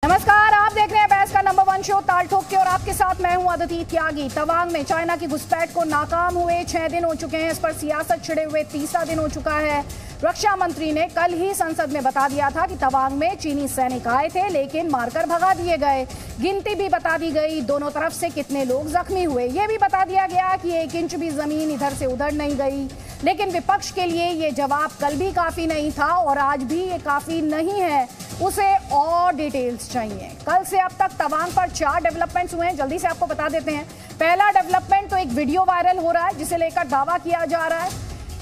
नमस्कार, आप देख रहे हैं बहस का नंबर 1 शो ताल ठोक के और आपके साथ मैं हूं अदिति त्यागी। तवांग में चाइना की घुसपैठ को नाकाम हुए 6 दिन हो चुके हैं। इस पर सियासत छिड़े हुए तीसरा दिन हो चुका है। रक्षा मंत्री ने कल ही संसद में बता दिया था कि तवांग में चीनी सैनिक आए थे लेकिन मारकर भगा दिए गए। गिनती भी बता दी गई, दोनों तरफ से कितने लोग जख्मी हुए ये भी बता दिया गया कि 1 इंच भी जमीन इधर से उधर नहीं गई। लेकिन विपक्ष के लिए ये जवाब कल भी काफी नहीं था और आज भी ये काफी नहीं है, उसे और डिटेल्स चाहिए। कल से अब तक तवांग पर 4 डेवलपमेंट्स हुए हैं, जल्दी से आपको बता देते हैं। पहला डेवलपमेंट तो एक वीडियो वायरल हो रहा है जिसे लेकर दावा किया जा रहा है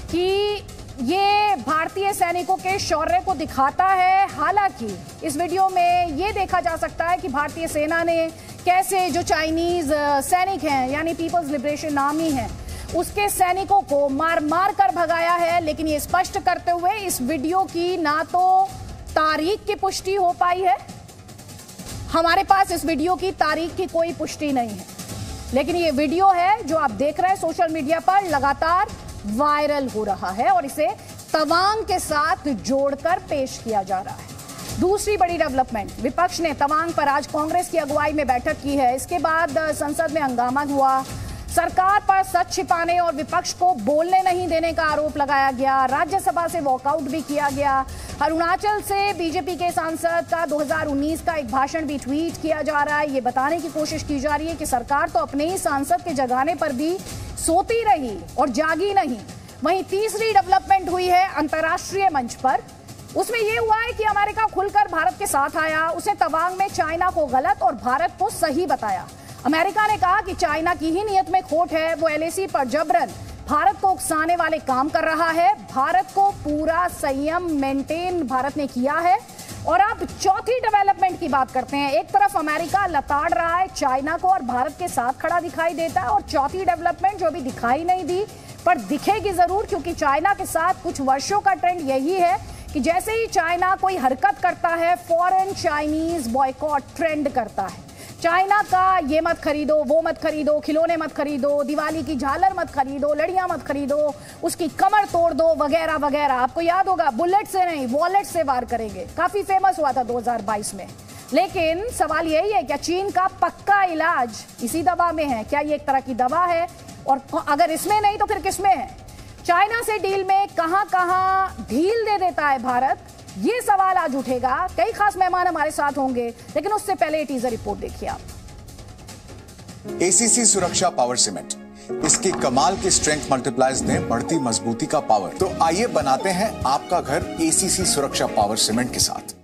कि ये भारतीय सैनिकों के शौर्य को दिखाता है। हालांकि इस वीडियो में ये देखा जा सकता है कि भारतीय सेना ने कैसे जो चाइनीज सैनिक हैं यानी पीपल्स लिबरेशन आर्मी है उसके सैनिकों को मार मार कर भगाया है। लेकिन ये स्पष्ट करते हुए इस वीडियो की ना तो तारीख की पुष्टि हो पाई है, हमारे पास इस वीडियो की तारीख की कोई पुष्टि नहीं है, लेकिन ये वीडियो है जो आप देख रहे हैं सोशल मीडिया पर लगातार वायरल हो रहा है और इसे तवांग के साथ जोड़कर पेश किया जा रहा है। दूसरी बड़ी डेवलपमेंट, विपक्ष ने तवांग पर आज कांग्रेस की अगुवाई में बैठक की है। इसके बाद संसद में हंगामा हुआ, सरकार पर सच छिपाने और विपक्ष को बोलने नहीं देने का आरोप लगाया गया। राज्यसभा से वॉकआउट भी किया गया। अरुणाचल से बीजेपी के सांसद का 2019 का एक भाषण भी ट्वीट किया जा रहा है। ये बताने की कोशिश की जा रही है कि सरकार तो अपने ही सांसद के जगाने पर भी सोती रही और जागी नहीं। वहीं तीसरी डेवलपमेंट हुई है अंतर्राष्ट्रीय मंच पर। उसमें यह हुआ है कि अमेरिका खुलकर भारत के साथ आया। उसने तवांग में चाइना को गलत और भारत को सही बताया। अमेरिका ने कहा कि चाइना की ही नियत में खोट है, वो एलएसी पर जबरन भारत को उकसाने वाले काम कर रहा है। भारत को पूरा संयम मेंटेन भारत ने किया है। और अब चौथी डेवलपमेंट की बात करते हैं। एक तरफ अमेरिका लताड़ रहा है चाइना को और भारत के साथ खड़ा दिखाई देता है, और चौथी डेवलपमेंट जो अभी दिखाई नहीं दी पर दिखेगी जरूर, क्योंकि चाइना के साथ कुछ वर्षों का ट्रेंड यही है कि जैसे ही चाइना कोई हरकत करता है फॉरेन चाइनीज बॉयकॉट ट्रेंड करता है। चाइना का ये मत खरीदो, वो मत खरीदो, खिलौने मत खरीदो, दिवाली की झालर मत खरीदो, लड़ियां मत खरीदो, उसकी कमर तोड़ दो वगैरह वगैरह। आपको याद होगा बुलेट से नहीं वॉलेट से वार करेंगे, काफी फेमस हुआ था 2022 में। लेकिन सवाल यही है, क्या चीन का पक्का इलाज इसी दवा में है? क्या ये एक तरह की दवा है? और अगर इसमें नहीं तो फिर किसमें है? चाइना से डील में कहां ढील दे देता है भारत, ये सवाल आज उठेगा। कई खास मेहमान हमारे साथ होंगे, लेकिन उससे पहले टीजर रिपोर्ट देखिए आप। एसीसी सुरक्षा पावर सीमेंट, इसकी कमाल की स्ट्रेंथ मल्टीप्लायर्स दें बढ़ती मजबूती का पावर। तो आइए बनाते हैं आपका घर एसीसी सुरक्षा पावर सीमेंट के साथ।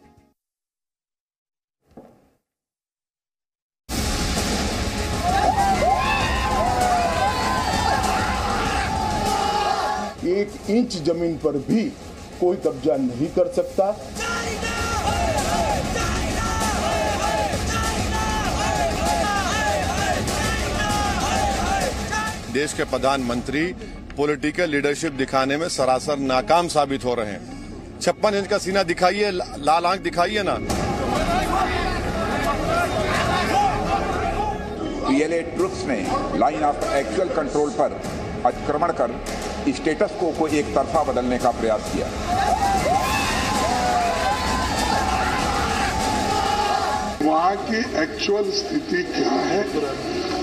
एक इंच जमीन पर भी कोई कब्जा नहीं कर सकता। देश के प्रधानमंत्री पॉलिटिकल लीडरशिप दिखाने में सरासर नाकाम साबित हो रहे हैं। 56 इंच का सीना दिखाइए, लाल आंख दिखाइए ना। पीएलए ट्रुप्स ने लाइन ऑफ एक्चुअल कंट्रोल पर अतिक्रमण कर स्टेटस को एक तरफा बदलने का प्रयास किया। वहाँ की एक्चुअल स्थिति क्या है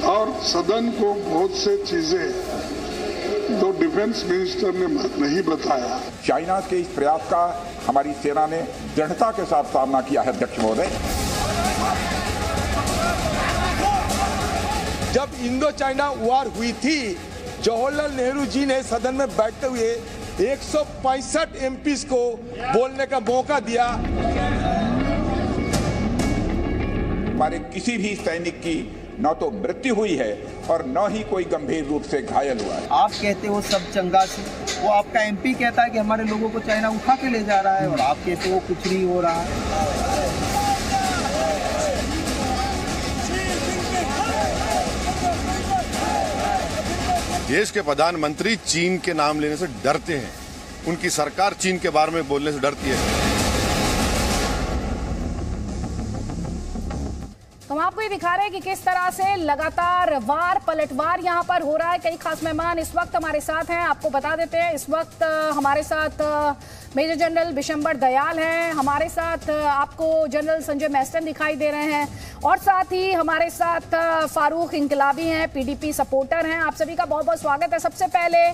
और सदन को बहुत से चीजें तो डिफेंस मिनिस्टर ने नहीं बताया। चाइना के इस प्रयास का हमारी सेना ने दृढ़ता के साथ सामना किया है। अध्यक्ष महोदय, जब इंडो चाइना वॉर हुई थी, जवाहरलाल नेहरू जी ने सदन में बैठते हुए 165 एमपीज को बोलने का मौका दिया। हमारे किसी भी सैनिक की न तो मृत्यु हुई है और न ही कोई गंभीर रूप से घायल हुआ है। आप कहते हो सब चंगा से, वो आपका एमपी कहता है कि हमारे लोगों को चाइना उठा के ले जा रहा है, और आप कहते हो कुछ नहीं हो रहा है। देश के प्रधानमंत्री चीन के नाम लेने से डरते हैं। उनकी सरकार चीन के बारे में बोलने से डरती है। तो हम आपको ये दिखा रहे हैं कि किस तरह से लगातार वार पलटवार यहाँ पर हो रहा है। कई खास मेहमान इस वक्त हमारे साथ हैं, आपको बता देते हैं। इस वक्त हमारे साथ मेजर जनरल बिशंबर दयाल हैं, हमारे साथ आपको जनरल संजय मैस्टन दिखाई दे रहे हैं, और साथ ही हमारे साथ फारूक इंकलाबी हैं, पीडीपी सपोर्टर हैं। आप सभी का बहुत बहुत स्वागत है। सबसे पहले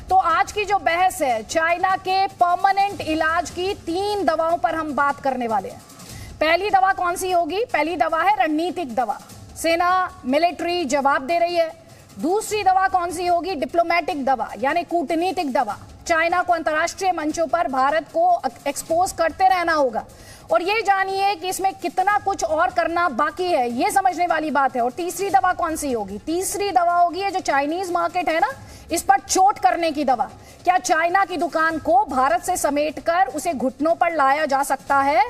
तो आज की जो बहस है, चाइना के परमानेंट इलाज की 3 दवाओं पर हम बात करने वाले हैं। पहली दवा कौन सी होगी? पहली दवा है रणनीतिक दवा, सेना मिलिट्री जवाब दे रही है। दूसरी दवा कौन सी होगी? डिप्लोमेटिक दवा, यानी कूटनीतिक दवा। चाइना को अंतर्राष्ट्रीय मंचों पर भारत को एक्सपोज करते रहना होगा, और ये जानिए कि इसमें कितना कुछ और करना बाकी है, ये समझने वाली बात है। और तीसरी दवा कौन सी होगी? तीसरी दवा होगी ये जो चाइनीज मार्केट है ना, इस पर चोट करने की दवा। क्या चाइना की दुकान को भारत से समेटकर उसे घुटनों पर लाया जा सकता है?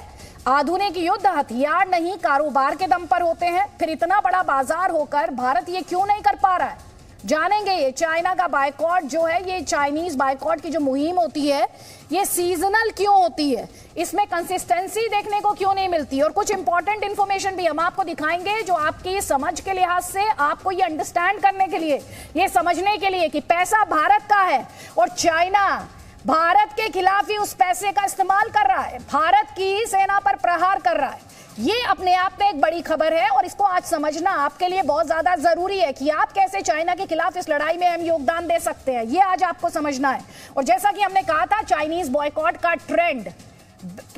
आधुनिक युद्ध हथियार नहीं कारोबार के दम पर होते हैं। फिर इतना बड़ा बाजार होकर भारत ये क्यों नहीं कर पा रहा है? जानेंगे ये चाइना का बायकॉट जो है, ये चाइनीज बायकॉट की जो मुहिम होती है, ये सीजनल क्यों होती है, इसमें कंसिस्टेंसी देखने को क्यों नहीं मिलती। और कुछ इंपॉर्टेंट इंफॉर्मेशन भी हम आपको दिखाएंगे जो आपकी समझ के लिहाज से, आपको ये अंडरस्टैंड करने के लिए, ये समझने के लिए कि पैसा भारत का है और चाइना भारत के खिलाफ ही उस पैसे का इस्तेमाल कर रहा है, भारत की ही सेना पर प्रहार कर रहा है। ये अपने आप में एक बड़ी खबर है और इसको आज समझना आपके लिए बहुत ज्यादा जरूरी है कि आप कैसे चाइना के खिलाफ इस लड़ाई में हम योगदान दे सकते हैं, ये आज आपको समझना है। और जैसा कि हमने कहा था, चाइनीज बॉयकॉट का ट्रेंड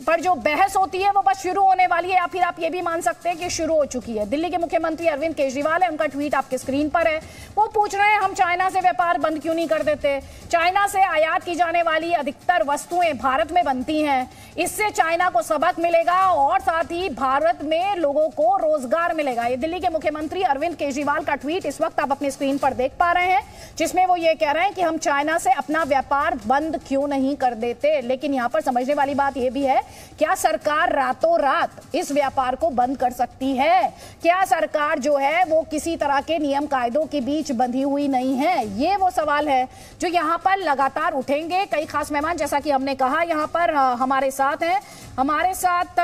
पर जो बहस होती है वो बस शुरू होने वाली है, या फिर आप ये भी मान सकते हैं कि शुरू हो चुकी है। दिल्ली के मुख्यमंत्री अरविंद केजरीवाल है, उनका ट्वीट आपके स्क्रीन पर है। वो पूछ रहे हैं हम चाइना से व्यापार बंद क्यों नहीं कर देते? चाइना से आयात की जाने वाली अधिकतर वस्तुएं भारत में बनती हैं, इससे चाइना को सबक मिलेगा और साथ ही भारत में लोगों को रोजगार मिलेगा। ये दिल्ली के मुख्यमंत्री अरविंद केजरीवाल का ट्वीट इस वक्त आप अपनी स्क्रीन पर देख पा रहे हैं, जिसमें वो ये कह रहे हैं कि हम चाइना से अपना व्यापार बंद क्यों नहीं कर देते। लेकिन यहाँ पर समझने वाली बात यह भी है, क्या सरकार रातों रात इस व्यापार को बंद कर सकती है? क्या सरकार जो है वो किसी तरह के नियम कायदों के बीच बंधी हुई नहीं है? ये वो सवाल है जो यहाँ पर लगातार उठेंगे। कई खास मेहमान, जैसा कि हमने कहा, यहाँ पर हमारे साथ हैं। हमारे साथ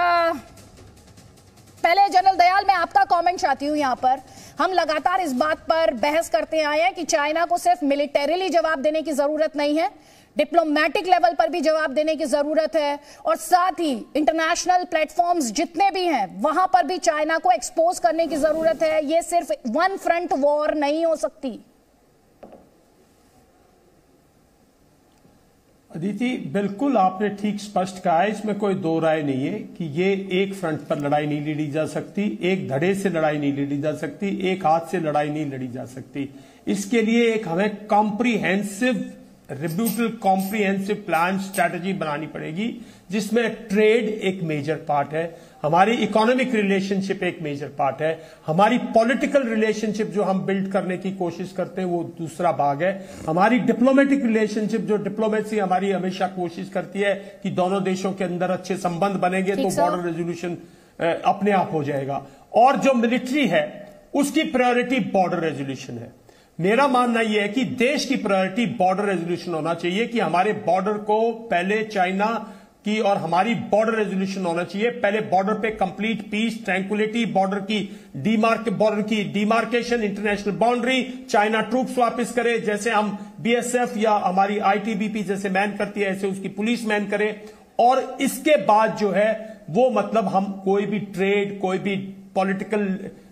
पहले जनरल दयाल, मैं आपका कमेंट चाहती हूँ। यहाँ पर हम लगातार इस बात पर बहस करते आए हैं कि चाइना को सिर्फ मिलिटरीली जवाब देने की जरूरत नहीं है, डिप्लोमेटिक लेवल पर भी जवाब देने की जरूरत है, और साथ ही इंटरनेशनल प्लेटफॉर्म्स जितने भी हैं वहां पर भी चाइना को एक्सपोज करने की जरूरत है। ये सिर्फ वन फ्रंट वॉर नहीं हो सकती। अदिति, बिल्कुल आपने ठीक स्पष्ट कहा है, इसमें कोई दो राय नहीं है कि ये एक फ्रंट पर लड़ाई नहीं लड़ी जा सकती, एक धड़े से लड़ाई नहीं लड़ी जा सकती, एक हाथ से लड़ाई नहीं लड़ी जा सकती। इसके लिए एक हमें कॉम्प्रिहेंसिव रिब्यूटल कॉम्प्रिहेंसिव प्लान स्ट्रैटेजी बनानी पड़ेगी, जिसमें ट्रेड एक मेजर पार्ट है, हमारी इकोनॉमिक रिलेशनशिप एक मेजर पार्ट है, हमारी पॉलिटिकल रिलेशनशिप जो हम बिल्ड करने की कोशिश करते हैं वो दूसरा भाग है, हमारी डिप्लोमेटिक रिलेशनशिप, जो डिप्लोमेसी हमारी हमेशा कोशिश करती है कि दोनों देशों के अंदर अच्छे संबंध बनेंगे तो बॉर्डर रेजोल्यूशन अपने आप हो जाएगा, और जो मिलिट्री है उसकी प्रायोरिटी बॉर्डर रेजोल्यूशन है। मेरा मानना यह है कि देश की प्रायोरिटी बॉर्डर रेजोल्यूशन होना चाहिए, कि हमारे बॉर्डर को पहले चाइना की और हमारी बॉर्डर रेजोल्यूशन होना चाहिए। पहले बॉर्डर पे कंप्लीट पीस, ट्रैंक्विलिटी, बॉर्डर की demarcation, international boundary, China troops वापस करे, जैसे हम बीएसएफ या हमारी आईटीबीपी जैसे मैन करती है ऐसे उसकी पुलिस मैन करे, और इसके बाद जो है वो मतलब हम कोई भी ट्रेड, कोई भी पॉलिटिकल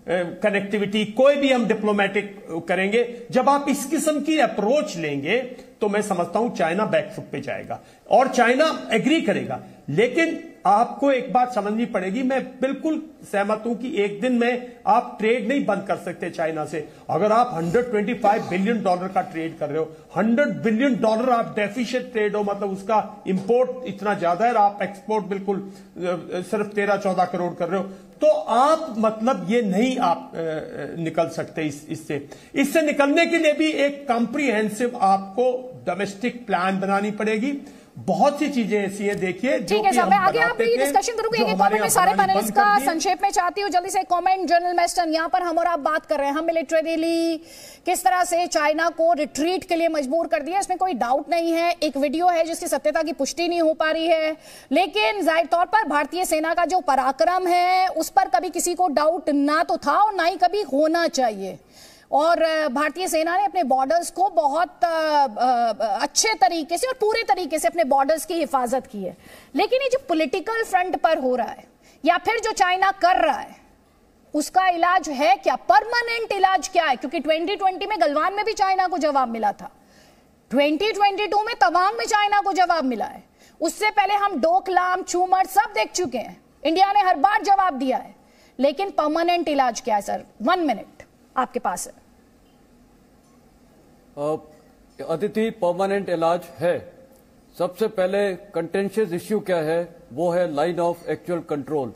कनेक्टिविटी, कोई भी हम डिप्लोमेटिक करेंगे। जब आप इस किस्म की अप्रोच लेंगे तो मैं समझता हूं चाइना बैकफुट पे जाएगा और चाइना एग्री करेगा। लेकिन आपको एक बात समझनी पड़ेगी, मैं बिल्कुल सहमत हूं कि एक दिन में आप ट्रेड नहीं बंद कर सकते चाइना से। अगर आप $125 बिलियन का ट्रेड कर रहे हो, $100 बिलियन आप डेफिशिएंट ट्रेड हो, मतलब उसका इंपोर्ट इतना ज्यादा है और आप एक्सपोर्ट बिल्कुल सिर्फ 13-14 करोड़ कर रहे हो, तो आप मतलब ये नहीं आप निकल सकते इससे निकलने के लिए भी एक कॉम्प्रिहेंसिव आपको डोमेस्टिक प्लान बनानी पड़ेगी। बहुत सी चीजें ऐसी है, देखिए। ठीक है सर, मैं आगे आप भी डिस्कशन करूंगी। एक कमेंट में सारे पैनलिस्ट का संक्षेप में चाहती हूँ, जल्दी से कमेंट। जनरल मेस्टन, यहाँ पर हम और आप बात कर रहे हैं, हम मिलिटरीली किस तरह से चाइना को रिट्रीट के लिए मजबूर कर दिया, इसमें कोई डाउट नहीं है। एक वीडियो है जिसकी सत्यता की पुष्टि नहीं हो पा रही है, लेकिन जाहिर तौर पर भारतीय सेना का जो पराक्रम है उस पर कभी किसी को डाउट ना तो था और ना ही कभी होना चाहिए। और भारतीय सेना ने अपने बॉर्डर्स को बहुत अच्छे तरीके से और पूरे तरीके से अपने बॉर्डर्स की हिफाजत की है। लेकिन ये जो पॉलिटिकल फ्रंट पर हो रहा है या फिर जो चाइना कर रहा है, उसका इलाज है क्या? परमानेंट इलाज क्या है? क्योंकि 2020 में गलवान में भी चाइना को जवाब मिला था, 2022 में तवांग में चाइना को जवाब मिला है, उससे पहले हम डोकलाम, चूमर सब देख चुके हैं। इंडिया ने हर बार जवाब दिया है, लेकिन परमानेंट इलाज क्या है सर? 1 मिनट आपके पास है। अदिति, परमानेंट इलाज है। सबसे पहले कंटेंशियस इश्यू क्या है? वो है line of actual control.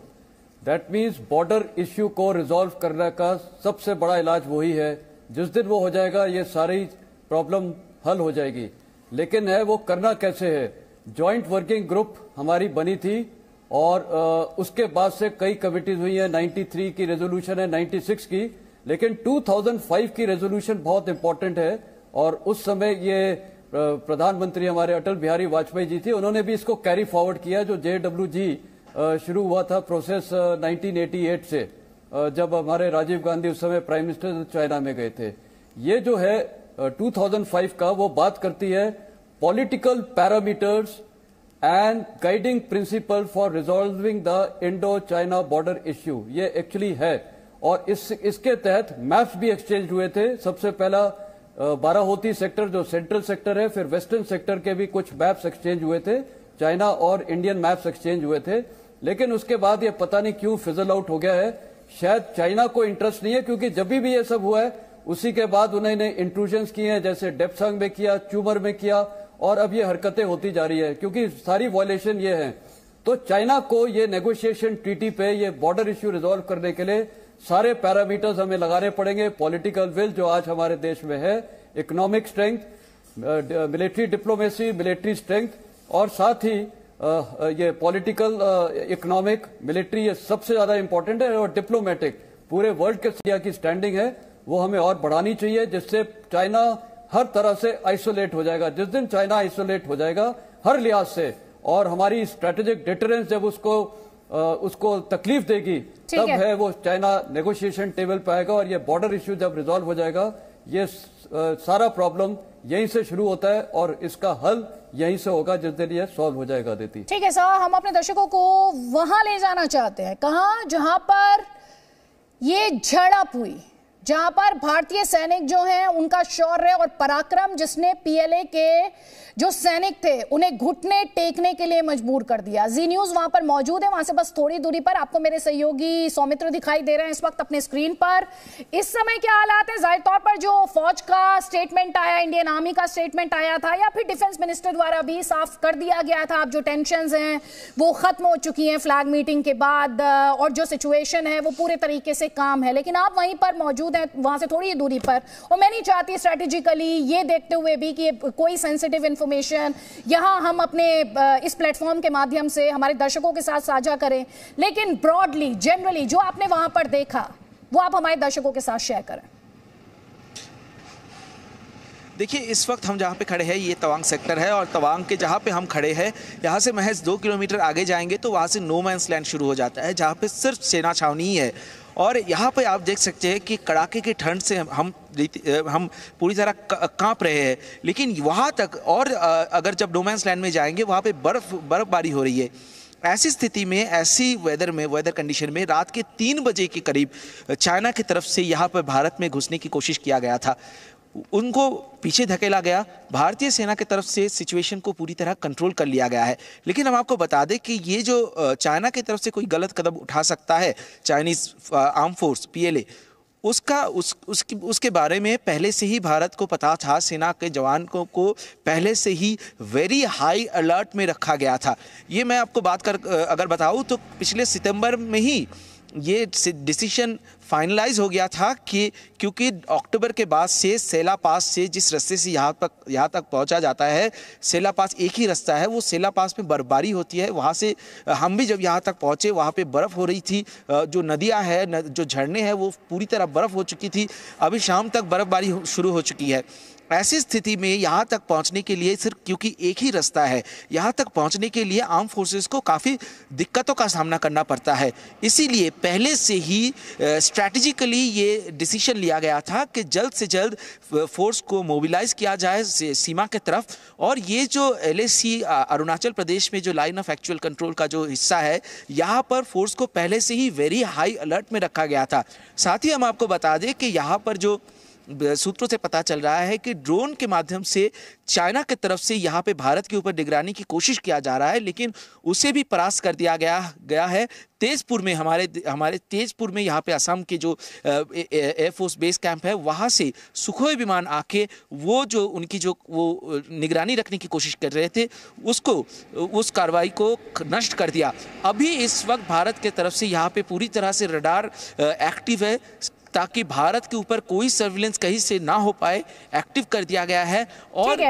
That means border issue को रिजॉल्व करने का सबसे बड़ा इलाज वही है। जिस दिन वो हो जाएगा ये सारी प्रॉब्लम हल हो जाएगी। लेकिन है वो करना कैसे है? जॉइंट वर्किंग ग्रुप हमारी बनी थी और उसके बाद से कई कमिटीज हुई है। 93 की रेजोल्यूशन है, 96 की, लेकिन 2005 की रेजोल्यूशन बहुत इंपॉर्टेंट है। और उस समय ये प्रधानमंत्री हमारे अटल बिहारी वाजपेयी जी थे, उन्होंने भी इसको कैरी फॉरवर्ड किया। जो JWG शुरू हुआ था प्रोसेस 1988 से, जब हमारे राजीव गांधी उस समय प्राइम मिनिस्टर चाइना में गए थे। ये जो है 2005 का, वो बात करती है political parameters and guiding principal for resolving the Indo China border issue. ये एक्चुअली है और इसके तहत मैप्स भी एक्सचेंज हुए थे। सबसे पहला बाराहोती सेक्टर जो सेंट्रल सेक्टर है, फिर वेस्टर्न सेक्टर के भी कुछ मैप्स एक्सचेंज हुए थे, चाइना और इंडियन मैप्स एक्सचेंज हुए थे। लेकिन उसके बाद ये पता नहीं क्यों फिजल आउट हो गया है। शायद चाइना को इंटरेस्ट नहीं है, क्योंकि जब भी ये सब हुआ है उसी के बाद उन्होंने इंट्रूजन्स किए हैं, जैसे डेप्सांग में किया, चूमर में किया, और अब ये हरकतें होती जा रही है, क्योंकि सारी वायलेशन ये है। तो चाइना को ये नेगोशिएशन ट्रीटी पे ये बॉर्डर इश्यू रिजॉल्व करने के लिए सारे पैरामीटर्स हमें लगाने पड़ेंगे। पॉलिटिकल विल जो आज हमारे देश में है, economic strength, military diplomacy, military strength, और साथ ही ये पॉलिटिकल, इकोनॉमिक, मिलिट्री, ये सबसे ज्यादा इंपॉर्टेंट है। और डिप्लोमेटिक, पूरे वर्ल्ड के इंडिया की स्टैंडिंग है वो हमें और बढ़ानी चाहिए, जिससे चाइना हर तरह से आइसोलेट हो जाएगा। जिस दिन चाइना आइसोलेट हो जाएगा हर लिहाज से, और हमारी स्ट्रेटेजिक डिटरेंस जब उसको तकलीफ देगी, तब है वो चाइना नेगोशिएशन टेबल पे आएगा। और ये बॉर्डर इश्यू जब रिजॉल्व हो जाएगा, ये सारा प्रॉब्लम यहीं से शुरू होता है और इसका हल यहीं से होगा जिस दिन ये सॉल्व हो जाएगा। देती ठीक है साहब, हम अपने दर्शकों को वहां ले जाना चाहते हैं, कहां? जहां पर ये झड़प हुई, जहां पर भारतीय सैनिक जो हैं उनका शौर्य और पराक्रम, जिसने PLA के जो सैनिक थे उन्हें घुटने टेकने के लिए मजबूर कर दिया। जी न्यूज वहां पर मौजूद है, वहां से बस थोड़ी दूरी पर आपको मेरे सहयोगी सौमित्र दिखाई दे रहे हैं इस वक्त अपने स्क्रीन पर। इस समय क्या हालात है? जाहिर तौर पर जो फौज का स्टेटमेंट आया, इंडियन आर्मी का स्टेटमेंट आया था, या फिर डिफेंस मिनिस्टर द्वारा भी साफ कर दिया गया था, अब जो टेंशंस हैं वो खत्म हो चुकी हैं फ्लैग मीटिंग के बाद, और जो सिचुएशन है वो पूरे तरीके से काम है। लेकिन आप वहीं पर मौजूद हैं, वहां से थोड़ी दूरी पर, और मैं नहीं चाहती स्ट्रेटेजिकली ये देखते हुए भी कि कोई सेंसिटिव इंफॉर्मेशन यहां हम अपने इस प्लेटफॉर्म के माध्यम से हमारे दर्शकों के साथ साझा करें, लेकिन ब्रॉडली, जनरली जो आपने वहां पर देखा वो आप हमारे दर्शकों के साथ शेयर करें। देखिए, इस वक्त हम जहाँ पे खड़े हैं ये तवांग सेक्टर है, और तवांग के जहाँ पे हम खड़े हैं यहाँ से महज 2 किलोमीटर आगे जाएंगे तो वहाँ से नो मैंस लैंड शुरू हो जाता है, जहाँ पे सिर्फ सेना छावनी ही है। और यहाँ पे आप देख सकते हैं कि कड़ाके की ठंड से हम पूरी तरह कांप रहे हैं। लेकिन वहाँ तक, और अगर जब नो मैंस लैंड में जाएंगे वहाँ पे बर्फबारी हो रही है। ऐसी स्थिति में, ऐसी वेदर कंडीशन में रात के 3 बजे के करीब चाइना की तरफ से यहाँ पर भारत में घुसने की कोशिश किया गया था। उनको पीछे धकेला गया। भारतीय सेना की तरफ से सिचुएशन को पूरी तरह कंट्रोल कर लिया गया है। लेकिन हम आपको बता दें कि ये जो चाइना की तरफ से कोई गलत कदम उठा सकता है चाइनीज आर्म फोर्स PLA, उसके बारे में पहले से ही भारत को पता था। सेना के जवान को पहले से ही वेरी हाई अलर्ट में रखा गया था। ये मैं आपको अगर बताऊं तो पिछले सितंबर में ही ये डिसीजन फाइनलाइज हो गया था कि क्योंकि अक्टूबर के बाद से सेला पास से जिस रास्ते से यहाँ तक पहुँचा जाता है, सेला पास एक ही रास्ता है, वो सेला पास में बर्फबारी होती है। वहाँ से हम भी जब यहाँ तक पहुँचे वहाँ पे बर्फ़ हो रही थी, जो नदियाँ हैं, जो झरने हैं, वो पूरी तरह बर्फ़ हो चुकी थी। अभी शाम तक बर्फबारी शुरू हो चुकी है। ऐसी स्थिति में यहाँ तक पहुँचने के लिए सिर्फ क्योंकि एक ही रास्ता है, यहाँ तक पहुँचने के लिए आर्म फोर्सेस को काफ़ी दिक्कतों का सामना करना पड़ता है। इसीलिए पहले से ही स्ट्रैटेजिकली ये डिसीजन लिया गया था कि जल्द से जल्द फोर्स को मोबिलाइज किया जाए सीमा के तरफ। और ये जो LAC अरुणाचल प्रदेश में जो लाइन ऑफ एक्चुअल कंट्रोल का जो हिस्सा है, यहाँ पर फोर्स को पहले से ही वेरी हाई अलर्ट में रखा गया था। साथ ही हम आपको बता दें कि यहाँ पर जो सूत्रों से पता चल रहा है कि ड्रोन के माध्यम से चाइना की तरफ से यहाँ पे भारत के ऊपर निगरानी की कोशिश किया जा रहा है, लेकिन उसे भी परास्त कर दिया गया है। तेजपुर में हमारे तेजपुर में यहाँ पे असम के जो एयरफोर्स बेस कैंप है, वहाँ से सुखोई विमान आके वो जो उनकी जो वो निगरानी रखने की कोशिश कर रहे थे, उस कार्रवाई को नष्ट कर दिया। अभी इस वक्त भारत के तरफ से यहाँ पे पूरी तरह से रडार एक्टिव है, ताकि भारत के ऊपर कोई सर्विलेंस कहीं से ना हो पाए, एक्टिव कर दिया गया है। और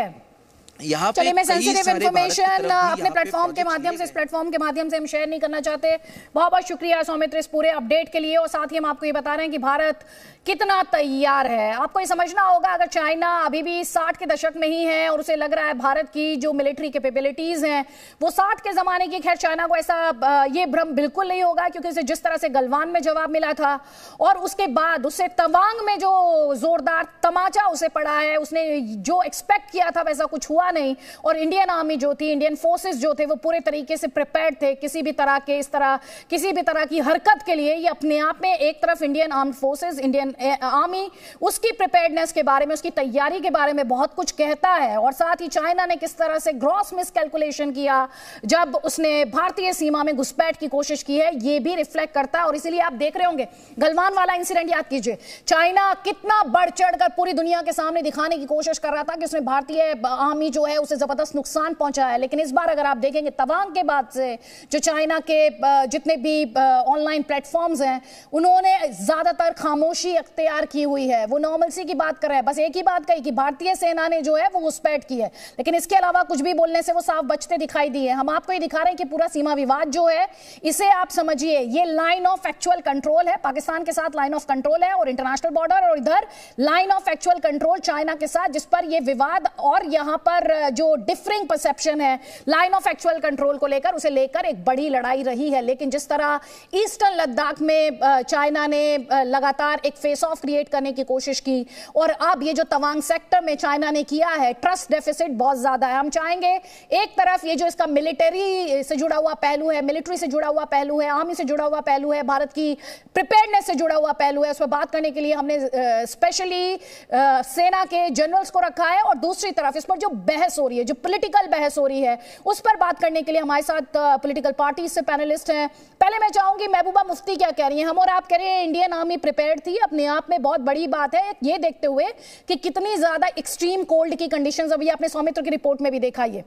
यहाँ पे मैं सेंसिटिव इंफॉर्मेशन अपने प्लेटफॉर्म के माध्यम से, इस प्लेटफॉर्म के माध्यम से हम शेयर नहीं करना चाहते। बहुत बहुत शुक्रिया सौमित्र इस पूरे अपडेट के लिए। और साथ ही हम आपको ये बता रहे हैं कि भारत कितना तैयार है। आपको ये समझना होगा, अगर चाइना अभी भी 60 के दशक में ही है और उसे लग रहा है भारत की जो मिलिट्री कैपेबिलिटीज हैं वो 60 के जमाने की, खैर चाइना को ऐसा ये भ्रम बिल्कुल नहीं होगा, क्योंकि उसे जिस तरह से गलवान में जवाब मिला था और उसके बाद उससे तवांग में जो जोरदार तमाचा उसे पड़ा है, उसने जो एक्सपेक्ट किया था वैसा कुछ हुआ नहीं। और इंडियन आर्मी जो थी, इंडियन फोर्सेस जो थे, वो पूरे तरीके से प्रिपेयर्ड थे किसी भी तरह की हरकत के लिए। ये अपने आप में एक तरफ Indian armed forces, Indian army, उसकी प्रिपेयर्डनेस के बारे में, उसकी तैयारी के बारे में बहुत कुछ कहता है। और साथ ही चाइना ने किस तरह से ग्रॉस मिसकैलकुलेशन किया जब उसने भारतीय सीमा में घुसपैठ की कोशिश की है, ये भी रिफ्लेक्ट करता है। और इसीलिए आप देख रहे होंगे गलवान वाला इंसिडेंट याद कीजिए, चाइना कितना बढ़ चढ़कर पूरी दुनिया के सामने दिखाने की कोशिश कर रहा था कि उसने भारतीय आर्मी जो है उसे जबरदस्त नुकसान पहुंचाया है। लेकिन इस बार अगर आप देखेंगे तवांग के बाद से जो चाइना के जितने भी ऑनलाइन प्लेटफॉर्म्स हैं, उन्होंने ज्यादातर खामोशी अख्तियार की हुई है। वो नॉर्मलसी की बात कर रहे हैं, बस एक ही बात कही कि भारतीय सेना ने जो है वो घुसपैठ की है, लेकिन इसके अलावा कुछ भी बोलने से वो साफ बचते दिखाई दिए। हम आपको ये दिखा रहे हैं कि पूरा सीमा विवाद जो है, इसे आप समझिए ये लाइन ऑफ एक्चुअल कंट्रोल है, पाकिस्तान के साथ लाइन ऑफ कंट्रोल है और इंटरनेशनल बॉर्डर, और इधर line of actual control China के साथ, जिस पर ये विवाद और यहां पर जो डिफरिंग परसेप्शन है लाइन ऑफ एक्चुअल कंट्रोल को लेकर, उसे लेकर एक बड़ी लड़ाई रही है। लेकिन जिस तरह ईस्टर्न लद्दाख में चाइना ने लगातार एक फेस ऑफ क्रिएट करने की कोशिश की, और अब ये जो तवांग सेक्टर में चाइना ने किया है, ट्रस्ट डेफिसिट बहुत ज्यादा है। हम चाहेंगे एक तरफ ये जो इसका मिलिट्री से जुड़ा हुआ पहलू है, मिलिट्री से जुड़ा हुआ पहलू है, आर्मी से जुड़ा हुआ पहलू है, भारत की प्रिपेयर्डनेस से जुड़ा हुआ पहलू है, उस पर बात करने के लिए हमने स्पेशली सेना के जनरल्स को रखा है। और दूसरी तरफ इस पर जो बहस हो रही है, जो पॉलिटिकल बहस हो रही है, उस पर बात करने के लिए हमारे साथ पॉलिटिकल पार्टी से पैनलिस्ट हैं। पहले मैं चाहूंगी महबूबा मुफ्ती क्या कह रही हैं। हम और आप कह रहे हैं इंडियन आर्मी प्रिपेयर्ड थी, अपने आप में बहुत बड़ी बात है ये देखते हुए कि कितनी ज्यादा एक्सट्रीम कोल्ड की कंडीशंस अभी आपने सौमित्र की रिपोर्ट में भी देखा। ये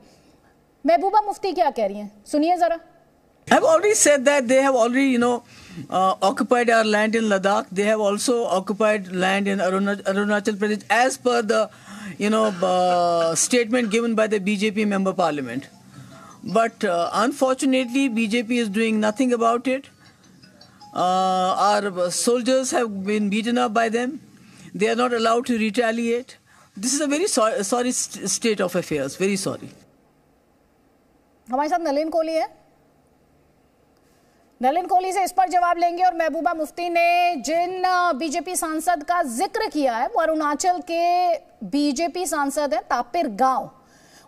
महबूबा मुफ्ती क्या कह रही हैं, सुनिए जरा। I have already said that they have already, occupied our land in Ladakh. They have also occupied land in Arunachal Pradesh, as per the, statement given by the BJP member parliament. But unfortunately, BJP is doing nothing about it. Our soldiers have been beaten up by them. They are not allowed to retaliate. This is a very sorry state of affairs. Very sorry. हमारे साथ नलिन कोहली है, नलिन कोहली से इस पर जवाब लेंगे। और महबूबा मुफ्ती ने जिन बीजेपी सांसद का जिक्र किया है वो अरुणाचल के बीजेपी सांसद हैं तापिर गांव।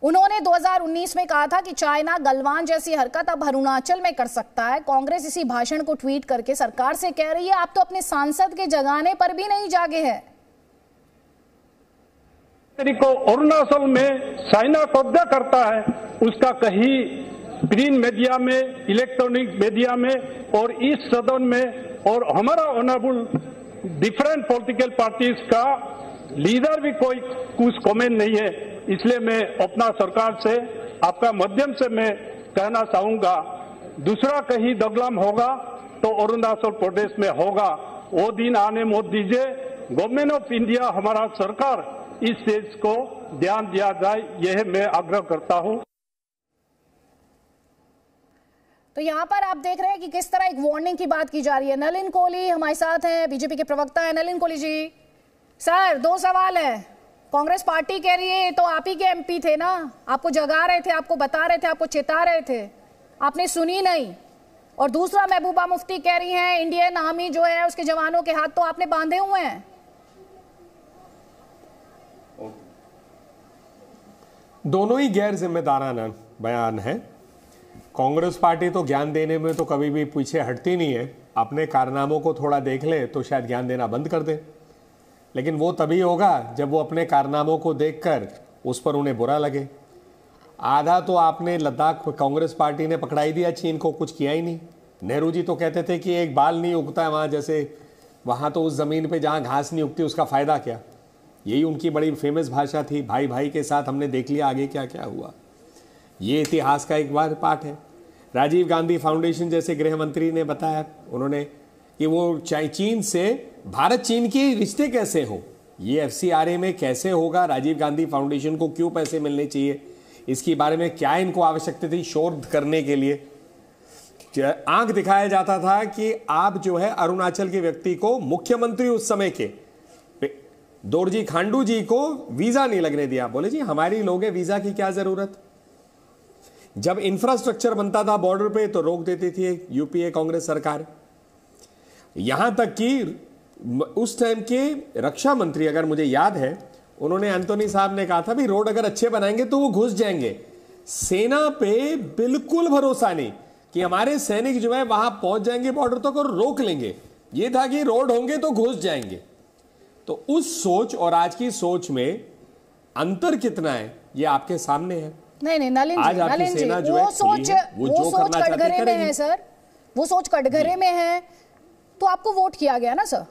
उन्होंने 2019 में कहा था कि चाइना गलवान जैसी हरकत अब अरुणाचल में कर सकता है। कांग्रेस इसी भाषण को ट्वीट करके सरकार से कह रही है आप तो अपने सांसद के जगाने पर भी नहीं जागे हैं। को अरुणाचल में चाइना कब्जा करता है, उसका कहीं प्रिंट मीडिया में, इलेक्ट्रॉनिक मीडिया में और इस सदन में, और हमारा ऑनरेबल डिफरेंट पॉलिटिकल पार्टीज का लीडर भी कोई कुछ कमेंट नहीं है। इसलिए मैं अपना सरकार से, आपका माध्यम से मैं कहना चाहूंगा, दूसरा कहीं दगलम होगा तो अरुणाचल प्रदेश में होगा। वो दिन आने मत दीजिए। गवर्नमेंट ऑफ इंडिया, हमारा सरकार, इस चीज को ध्यान दिया जाए, यह मैं आग्रह करता हूं। तो यहाँ पर आप देख रहे हैं कि किस तरह एक वार्निंग की बात की जा रही है। नलिन कोहली हमारे साथ हैं, बीजेपी के प्रवक्ता हैं। नलिन कोहली जी, सर 2 सवाल है। कांग्रेस पार्टी कह रही है तो आप ही के एमपी थे ना, आपको जगा रहे थे, आपको बता रहे थे, आपको चेता रहे थे, आपने सुनी नहीं। और दूसरा, महबूबा मुफ्ती कह रही हैं इंडियन आर्मी जो है उसके जवानों के हाथ तो आपने बांधे हुए हैं। दोनों ही गैर जिम्मेदाराना बयान है। कांग्रेस पार्टी तो ज्ञान देने में तो कभी भी पीछे हटती नहीं है। अपने कारनामों को थोड़ा देख ले तो शायद ज्ञान देना बंद कर दे, लेकिन वो तभी होगा जब वो अपने कारनामों को देखकर उस पर उन्हें बुरा लगे। आधा तो आपने लद्दाख कांग्रेस पार्टी ने पकड़ाई दिया, चीन को कुछ किया ही नहीं। नेहरू जी तो कहते थे कि एक बाल नहीं उगता है वहाँ, जैसे वहाँ तो उस ज़मीन पे जहाँ घास नहीं उगती उसका फ़ायदा क्या। यही उनकी बड़ी फेमस भाषा थी। भाई भाई के साथ हमने देख लिया आगे क्या क्या हुआ। ये इतिहास का एक बार पार्ट है। राजीव गांधी फाउंडेशन जैसे गृह मंत्री ने बताया उन्होंने कि वो चीन से, भारत चीन के रिश्ते कैसे हो, ये FCRA में कैसे होगा, राजीव गांधी फाउंडेशन को क्यों पैसे मिलने चाहिए, इसके बारे में क्या इनको आवश्यकता थी शोध करने के लिए। आंख दिखाया जाता था कि आप जो है अरुणाचल के व्यक्ति को, मुख्यमंत्री उस समय के दोरजी खांडू जी को वीजा नहीं लगने दिया। बोले जी हमारी लोग हैं, वीजा की क्या जरूरत। जब इंफ्रास्ट्रक्चर बनता था बॉर्डर पे तो रोक देती थी यूपीए कांग्रेस सरकार। यहां तक कि उस टाइम के रक्षा मंत्री, अगर मुझे याद है, उन्होंने एंटोनी साहब ने कहा था भी रोड अगर अच्छे बनाएंगे तो वो घुस जाएंगे। सेना पे बिल्कुल भरोसा नहीं कि हमारे सैनिक जो है वहां पहुंच जाएंगे बॉर्डर तक और रोक लेंगे। ये था कि रोड होंगे तो घुस जाएंगे। तो उस सोच और आज की सोच में अंतर कितना है ये आपके सामने है। नहीं नलिन जी, वो सोच कटघरे में है सर, वो सोच कटघरे में है तो आपको वोट किया गया ना सर।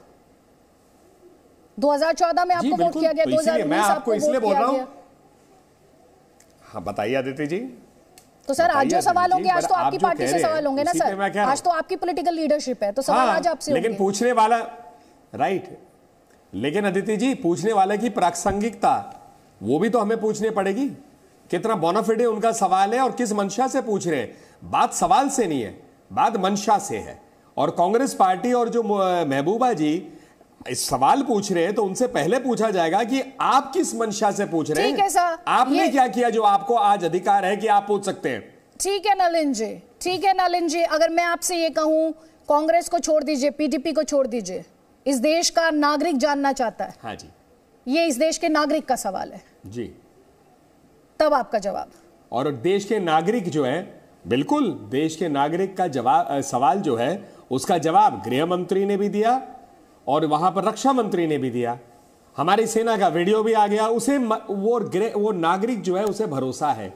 2014 में आपको वोट किया गया, 2019 मैं आपको इसलिए बोल रहा हूं। हाँ बताइए आदित्य जी। तो सर आज जो सवाल होंगे आज तो आपकी पार्टी से सवाल होंगे ना सर, आज तो आपकी पॉलिटिकल लीडरशिप है तो सवाल आज आपसे होंगे। लेकिन पूछने वाला राइट, लेकिन आदित्य जी पूछने वाले की प्रासंगिकता वो भी तो हमें पूछनी पड़ेगी। कितना बोनाफिडे उनका सवाल है और किस मंशा से पूछ रहे हैं। बात सवाल से नहीं है, बात मंशा से है। और कांग्रेस पार्टी और जो महबूबा जी इस सवाल पूछ रहे हैं तो उनसे पहले पूछा जाएगा कि आप किस मंशा से पूछ रहे हैं। आपने क्या किया जो आपको आज अधिकार है कि आप पूछ सकते हैं। ठीक है नलिन जी, ठीक है नलिन जी, अगर मैं आपसे ये कहूं कांग्रेस को छोड़ दीजिए, पीडीपी को छोड़ दीजिए, इस देश का नागरिक जानना चाहता है। हाँ जी, ये इस देश के नागरिक का सवाल है जी, तब आपका जवाब। और देश के नागरिक जो है, बिल्कुल देश के नागरिक का जवाब, सवाल जो है उसका जवाब गृह मंत्री ने भी दिया और वहां पर रक्षा मंत्री ने भी दिया। हमारी सेना का वीडियो भी आ गया। उसे वो नागरिक जो है उसे भरोसा है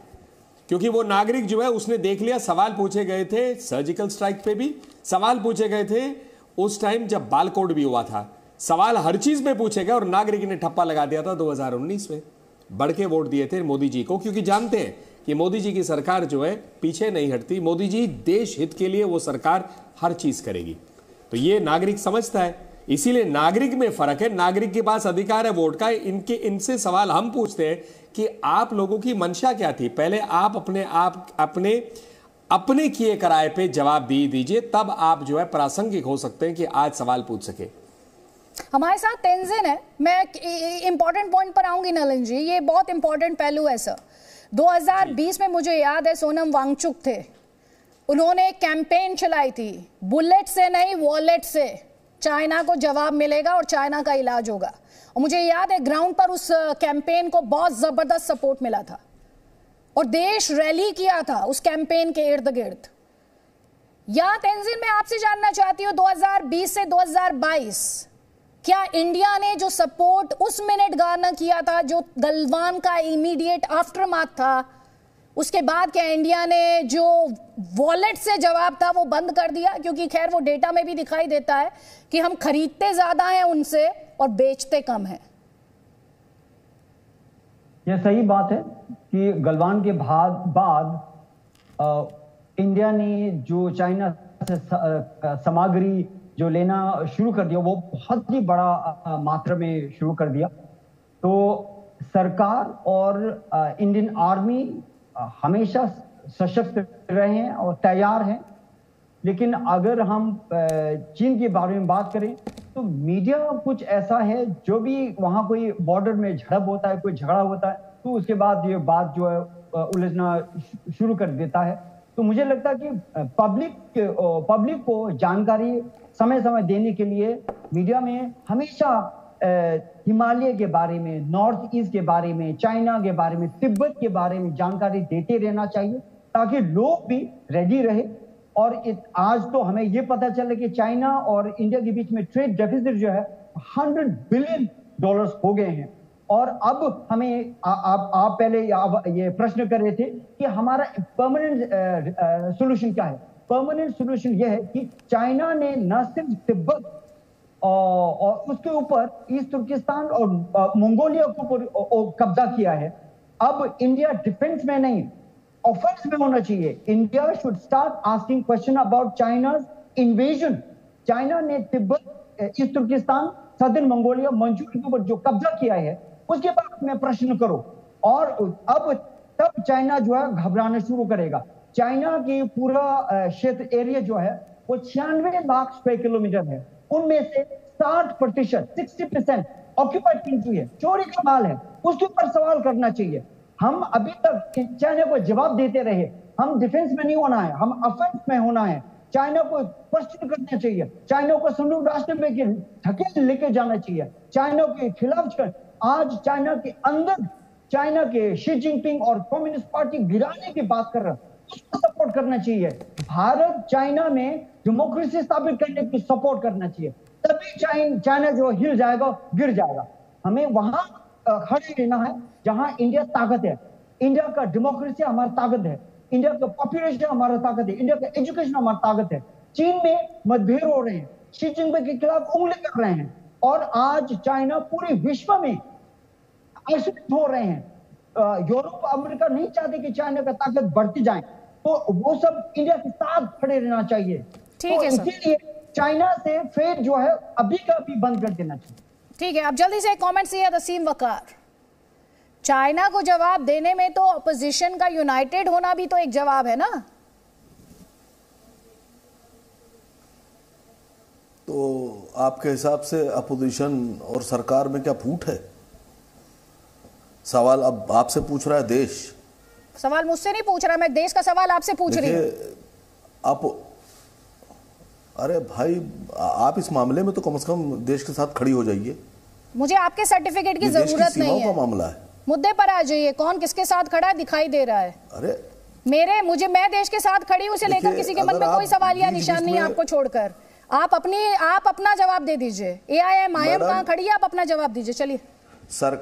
क्योंकि वो नागरिक जो है उसने देख लिया। सवाल पूछे गए थे, सर्जिकल स्ट्राइक पे भी सवाल पूछे गए थे उस टाइम जब बालकोट भी हुआ था। सवाल हर चीज में पूछे गए और नागरिक ने ठप्पा लगा दिया था 2019 में। बढ़ के वोट दिए थे मोदी जी को क्योंकि जानते हैं कि मोदी जी की सरकार जो है पीछे नहीं हटती। मोदी जी देश हित के लिए वो सरकार हर चीज करेगी। तो ये नागरिक समझता है, इसीलिए नागरिक में फर्क है। नागरिक के पास अधिकार है वोट का। इनसे सवाल हम पूछते हैं कि आप लोगों की मंशा क्या थी। पहले आप अपने किए कराए पे जवाब दीजिए, तब आप जो है प्रासंगिक हो सकते हैं कि आज सवाल पूछ सके। हमारे साथ तेंजिन है। मैं इंपॉर्टेंट पॉइंट पर आऊंगी नलिन जी, ये बहुत इंपॉर्टेंट पहलू है सर। 2020 में मुझे याद है सोनम वांगचुक थे, उन्होंने एक कैंपेन चलाई थी, बुलेट से नहीं वॉलेट से चाइना को जवाब मिलेगा और चाइना का इलाज होगा। और मुझे याद है ग्राउंड पर उस कैंपेन को बहुत जबरदस्त सपोर्ट मिला था और देश रैली किया था उस कैंपेन के इर्द गिर्द। या तेंजिन मैं आपसे जानना चाहती हूं 2020 से 2022 क्या इंडिया ने जो सपोर्ट उस मिनट गाना किया था, जो गलवान का इमीडिएट आफ्टरमाथ था, उसके बाद क्या इंडिया ने जो वॉलेट से जवाब था वो बंद कर दिया? क्योंकि खैर वो डेटा में भी दिखाई देता है कि हम खरीदते ज्यादा हैं उनसे और बेचते कम हैं। यह सही बात है कि गलवान के बाद इंडिया ने जो चाइना से सामग्री जो लेना शुरू कर दिया, वो बहुत ही बड़ा मात्रा में शुरू कर दिया। तो सरकार और इंडियन आर्मी हमेशा सशक्त रहे हैं और तैयार हैं। लेकिन अगर हम चीन के बारे में बात करें तो मीडिया कुछ ऐसा है, जो भी वहां कोई बॉर्डर में झड़प होता है, कोई झगड़ा होता है, तो उसके बाद ये बात जो है उलझना शुरू कर देता है। तो मुझे लगता है कि पब्लिक को जानकारी समय समय देने के लिए मीडिया में हमेशा हिमालय के बारे में, नॉर्थ ईस्ट के बारे में, चाइना के बारे में, तिब्बत के बारे में जानकारी देते रहना चाहिए, ताकि लोग भी रेडी रहे। और आज तो हमें यह पता चला कि चाइना और इंडिया के बीच में ट्रेड डेफिसिट जो है $100 बिलियन हो गए हैं। और अब हमें आप पहले ये प्रश्न कर रहे थे कि हमारा परमानेंट सॉल्यूशन क्या है। परमानेंट सॉल्यूशन यह है कि चाइना ने न सिर्फ तिब्बत और उसके ऊपर ईस्ट तुर्किस्तान और मंगोलिया के ऊपर कब्जा किया है। अब इंडिया डिफेंस में नहीं, ऑफेंस में होना चाहिए। India should start asking question about China's invasion. China ने Tibet, East Turkistan, southern Mongolia, Manchuria के ऊपर जो कब्जा किया है, उसके बाद में प्रश्न करो। और अब तब चाइना जो है घबराना शुरू करेगा। चाइना की पूरा क्षेत्र एरिया जो है वो 96 लाख स्क्वायर किलोमीटर है। उनमें से 60%, 60% ऑक्यूपाइड कंट्री है, चोरी का माल है। उसके ऊपर सवाल करना चाहिए। हम अभी तक चाइना को जवाब देते रहे। हम डिफेंस में नहीं होना है, हम ऑफेंस में होना है। चाइना को क्वेश्चन करना चाहिए, चाइना को संयुक्त राष्ट्र में धकेल लेके जाना चाहिए, चाइना के खिलाफ। आज चाइना के अंदर, चाइना के शी जिनपिंग और कम्युनिस्ट पार्टी गिराने की बात कर रहा है, उसको सपोर्ट करना चाहिए। भारत चाइना में डेमोक्रेसी स्थापित करने की सपोर्ट करना चाहिए, तभी चाइना जो हिल जाएगा, गिर जाएगा। हमें वहां खड़े रहना है जहां इंडिया ताकत है। इंडिया का डेमोक्रेसी हमारा ताकत है, इंडिया का पॉपुलेशन हमारा ताकत है, इंडिया का एजुकेशन हमारा ताकत है। चीन में मतभेद हो रहे हैं, शी जिनपिंग के खिलाफ उंगली कर रहे हैं, और आज चाइना पूरे विश्व में आश्रित हो रहे हैं। यूरोप, अमेरिका नहीं चाहते कि चाइना का ताकत बढ़ती जाए, तो वो सब इंडिया के साथ खड़े रहना चाहिए। ठीक है, इसीलिए चाइना से ट्रेड जो है अभी का अभी बंद कर देना चाहिए। ठीक है, अब जल्दी से एक कमेंट दिया वसीम वकार। चाइना को जवाब देने में तो अपोजिशन का यूनाइटेड होना भी तो एक जवाब है ना। तो आपके हिसाब से अपोजिशन और सरकार में क्या फूट है? सवाल अब आपसे पूछ रहा है देश। सवाल मुझसे नहीं पूछ रहा, मैं देश का सवाल आपसे पूछ रही हूं। अरे भाई, आप इस मामले में तो कम से कम देश के साथ खड़ी हो जाइए। मुझे आपके सर्टिफिकेट की जरूरत नहीं है। मामला है, मुद्दे पर आ जाइए। कौन किसके साथ खड़ा दिखाई दे रहा है? अरे मैं देश के साथ खड़ी हूं, उसे लेकर किसी के मन में कोई सवाल या निशान नहीं है आपको छोड़कर। आप अपना जवाब दे दीजिए। AIMIM कहां खड़ी है, आप अपना जवाब दीजिए। चलिए सर,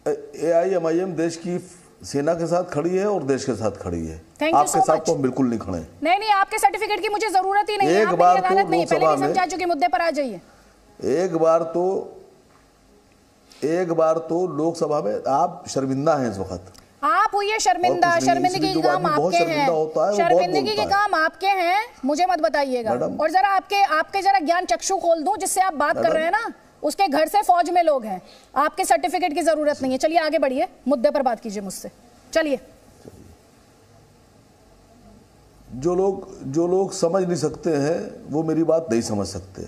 AIMIM देश की सेना के साथ खड़ी है और देश के साथ खड़ी है। आपके साथ तो बिल्कुल नहीं खड़े। नहीं, आपके सर्टिफिकेट की मुझे जरूरत ही नहीं है। एक बार तो नहीं, पहले भी समझा चुके, मुद्दे पर आ जाइए। एक बार तो लोकसभा में आप शर्मिंदा हैं इस वक्त। आप हुई शर्मिंदा। शर्मिंदगी के काम आपके हैं, शर्मिंदगी के काम आपके हैं, मुझे मत बताइएगा। और जरा आपके जरा ज्ञान चक्षु खोल दूं, जिससे आप बात कर रहे हैं ना, उसके घर से फौज में लोग हैं। आपके सर्टिफिकेट की जरूरत नहीं है। चलिए आगे बढ़िए, मुद्दे पर बात कीजिए मुझसे। चलिए। जो लोग समझ नहीं सकते हैं वो मेरी बात नहीं समझ सकते।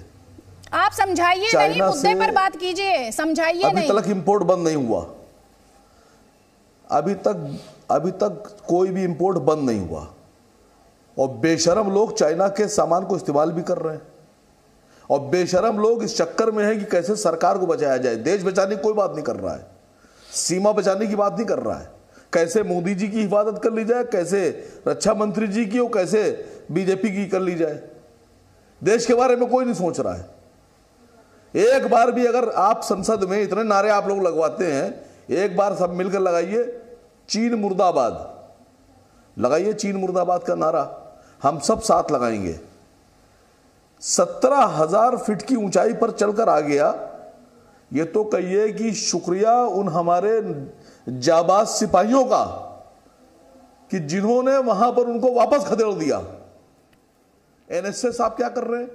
आप समझाइए नहीं, मुद्दे पर बात कीजिए, समझाइए नहीं। अभी तक इंपोर्ट बंद नहीं हुआ, अभी तक कोई भी इंपोर्ट बंद नहीं हुआ, और बेशरम लोग चाइना के सामान को इस्तेमाल भी कर रहे हैं। और बेशरम लोग इस चक्कर में है कि कैसे सरकार को बचाया जाए। देश बचाने की कोई बात नहीं कर रहा है, सीमा बचाने की बात नहीं कर रहा है। कैसे मोदी जी की हिफाजत कर ली जाए, कैसे रक्षा मंत्री जी की, और कैसे बीजेपी की कर ली जाए। देश के बारे में कोई नहीं सोच रहा है। एक बार भी अगर आप संसद में इतने नारे आप लोग लगवाते हैं, एक बार सब मिलकर लगाइए चीन मुर्दाबाद, लगाइए चीन मुर्दाबाद का नारा, हम सब साथ लगाएंगे। 17,000 फीट की ऊंचाई पर चलकर आ गया, ये तो कहिए कि शुक्रिया उन हमारे जाबाज सिपाहियों का कि जिन्होंने वहां पर उनको वापस खदेड़ दिया, एनएसए साहब क्या कर रहे हैं,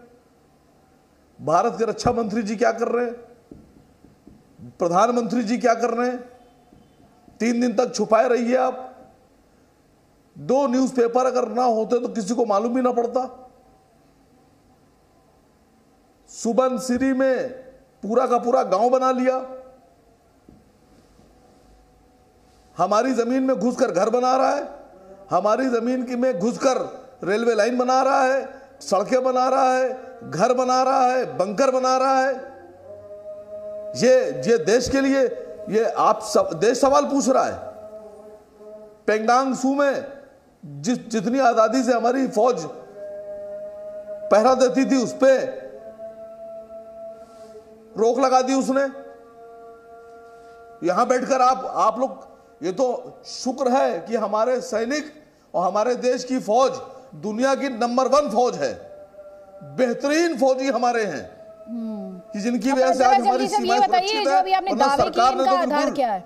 भारत के रक्षा मंत्री जी क्या कर रहे हैं, प्रधानमंत्री जी क्या कर रहे हैं, 3 दिन तक छुपाए रहिए आप। 2 न्यूज़पेपर अगर ना होते तो किसी को मालूम भी ना पड़ता। सुबनसिरी में पूरा का पूरा गांव बना लिया, हमारी जमीन में घुसकर घर बना रहा है, हमारी जमीन में घुसकर रेलवे लाइन बना रहा है, सड़कें बना रहा है, घर बना रहा है, बंकर बना रहा है। ये देश के लिए ये आप सब देश सवाल पूछ रहा है। पेंगडांग सू में जितनी आजादी से हमारी फौज पहरा देती थी उस पर रोक लगा दी उसने। यहां बैठकर आप लोग, ये तो शुक्र है कि हमारे सैनिक और हमारे देश की फौज दुनिया की नंबर 1 फौज है, बेहतरीन फौजी हमारे हैं कि जिनकी वजह से आज हमारी सीमाएं सुरक्षित है।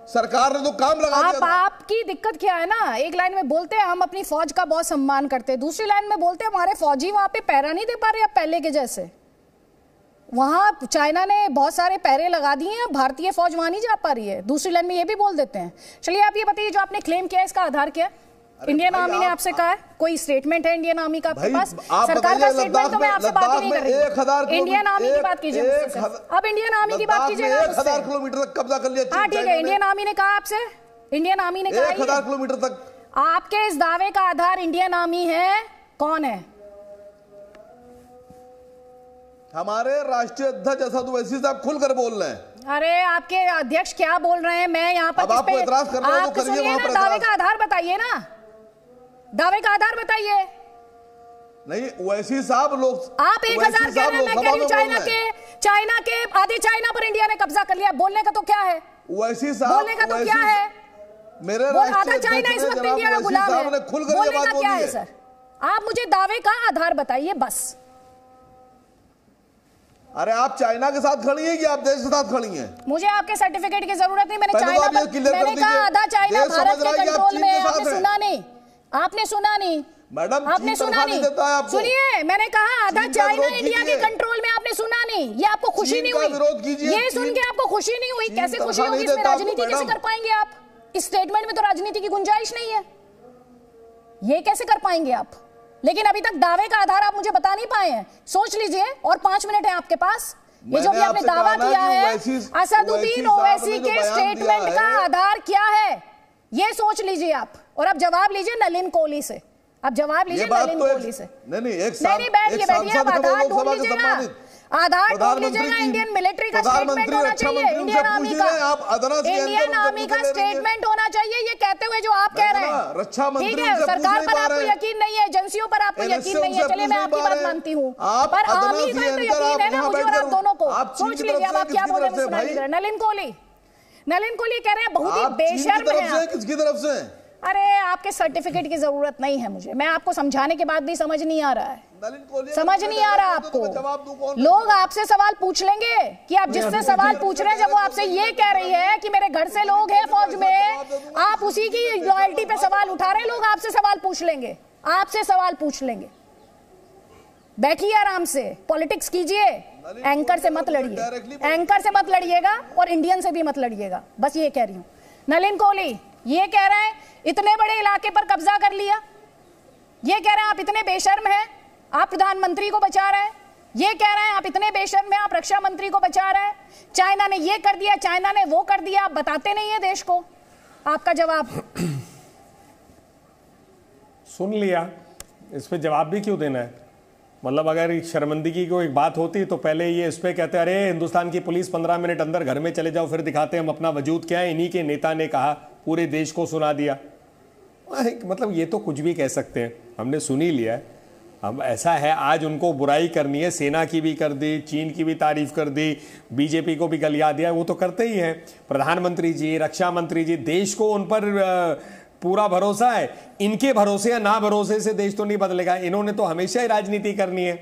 सरकार ने तो काम लगा दिया। आपकी दिक्कत क्या है ना, एक लाइन में बोलते हैं हम अपनी फौज का बहुत सम्मान करते हैं, दूसरी लाइन में बोलते हैं हमारे फौजी वहां पे पहरा नहीं दे पा रहे अब पहले के जैसे। वहां चाइना ने बहुत सारे पहरे लगा दिए हैं, भारतीय फौज वहां नहीं जा पा रही है। दूसरी लाइन में ये भी बोल देते हैं। चलिए आप ये बताइए, जो आपने क्लेम किया है इसका आधार क्या है? इंडियन आर्मी ने आपसे कहा है, कोई स्टेटमेंट है इंडियन आर्मी का आपके पास? सरकार का स्टेटमेंट तो मैं आपसे बात ही नहीं कर रही। इंडियन आर्मी की बात कीजिए, अब इंडियन आर्मी की बात कीजिएगा। 1000 किलोमीटर तक कब्जा कर लिया। हाँ ठीक है, इंडियन आर्मी ने कहा आपसे, इंडियन आर्मी ने कहा 1000 किलोमीटर तक। आपके इस दावे का आधार इंडियन आर्मी है, कौन है? हमारे राष्ट्रीय अध्यक्ष असद ओवैसी साहब खुलकर बोल रहे हैं। अरे आपके अध्यक्ष क्या बोल रहे हैं? मैं यहाँ पर आपको एतराज करना है तो करिए, वहां पर दावे का आधार बताइए ना, दावे का आधार बताइए। नहीं ओवैसी साहब लोग, आप 1000 कह रहे हैं, मैं कह रही हूँ चाइना के आधे चाइना पर इंडिया ने कब्जा कर लिया। बोलने का तो क्या है? ओवैसी साहब बोलने का तो क्या है? मेरे आधा चाइना इस वक्त इंडिया का गुलाम है, बोलने का क्या है सर? आप मुझे दावे का आधार बताइए बस। अरे आप चाइना के साथ खड़ी हैं कि आप देश के साथ खड़ी हैं? मुझे आपके सर्टिफिकेट की जरूरत नहीं। मैंने चाइना पर, मैंने कहा आधा चाइना भारत के कंट्रोल में है। आपने सुना नहीं, आपने सुना नहीं मैडम, आपने सुना नहीं। सुनिए, मैंने कहा आधा चाइना इंडिया के कंट्रोल में, आपने सुना नहीं। ये आपको खुशी नहीं हुई? ये सुन के आपको खुशी नहीं हुई? कैसे खुशी होगी? इसमें राजनीति कैसे कर पाएंगे आप? इस स्टेटमेंट में तो राजनीति की गुंजाइश नहीं है, ये कैसे कर पाएंगे आप? लेकिन अभी तक दावे का आधार आप मुझे बता नहीं पाए हैं। सोच लीजिए, और 5 मिनट है आपके पास। ये जो भी आपने दावा किया है असदुद्दीन ओवैसी के स्टेटमेंट का आधार क्या है, ये सोच लीजिए आप। और अब जवाब लीजिए नलिन कोहली से, अब जवाब लीजिए नलिन कोहली से। नहीं बैठिए बैठिए, आप आधार ढूंढ लीजिएगा, आधार ढूंढ लीजिएगा। इंडियन मिलिट्री का स्टेटमेंट होना चाहिए, इंडियन आर्मी का, इंडियन आर्मी का स्टेटमेंट होना चाहिए। ये कहते हुए जो आप कह रहे हैं, ठीक है, सरकार पर आपको यकीन नहीं है, एजेंसियों पर आपको यकीन नहीं है, चलिए मैं आपकी बात मानती हूँ, पर आर्मी पर तो यकीन है ना मुझे और आप दोनों को। सोच लीजिए अब आप क्या बोल रहे हैं। नलिन कोहली कह रहे हैं बहुत ही बेशर्म है। किसकी तरफ से? अरे आपके सर्टिफिकेट की जरूरत नहीं है मुझे, मैं आपको समझाने के बाद भी समझ नहीं आ रहा है, समझ नहीं आ रहा आपको। लोग आपसे सवाल पूछ लेंगे कि आप जिससे सवाल पूछ रहे हैं, जब वो आपसे ये कह रही है कि मेरे घर से लोग हैं फौज में, आप उसी की लॉयल्टी पे सवाल उठा रहे हैं। लोग आपसे सवाल पूछ लेंगे, आपसे सवाल पूछ लेंगे। बैठिए आराम से, पॉलिटिक्स कीजिए, एंकर से मत लड़िए, एंकर से मत लड़िएगा और इंडियन से भी मत लड़िएगा, बस ये कह रही हूँ। नलिन कोहली ये कह रहे हैं इतने बड़े इलाके पर कब्जा कर लिया, ये कह रहे हैं आप इतने बेशर्म हैं, आप प्रधानमंत्री को बचा रहे हैं, ये कह रहे हैं आप इतने बेशर्म हैं, आप रक्षा मंत्री को बचा रहे हैं, चाइना ने ये कर दिया, चाइना ने वो कर दिया, आप बताते नहीं है देश को। आपका जवाब सुन लिया, इस पे जवाब भी क्यों देना है? मतलब अगर शर्मिंदगी की कोई बात होती तो पहले ये इस पे कहते अरे हिंदुस्तान की पुलिस 15 मिनट अंदर घर में चले जाओ, फिर दिखाते हम अपना वजूद क्या है। इन्हीं के नेता ने कहा, पूरे देश को सुना दिया। मतलब ये तो कुछ भी कह सकते हैं, हमने सुन ही लिया है। अब ऐसा है, आज उनको बुराई करनी है, सेना की भी कर दी, चीन की भी तारीफ कर दी, बीजेपी को भी गलिया दिया, वो तो करते ही हैं। प्रधानमंत्री जी, रक्षा मंत्री जी, देश को उन पर पूरा भरोसा है। इनके भरोसे या ना भरोसे से देश तो नहीं बदलेगा, इन्होंने तो हमेशा ही राजनीति करनी है।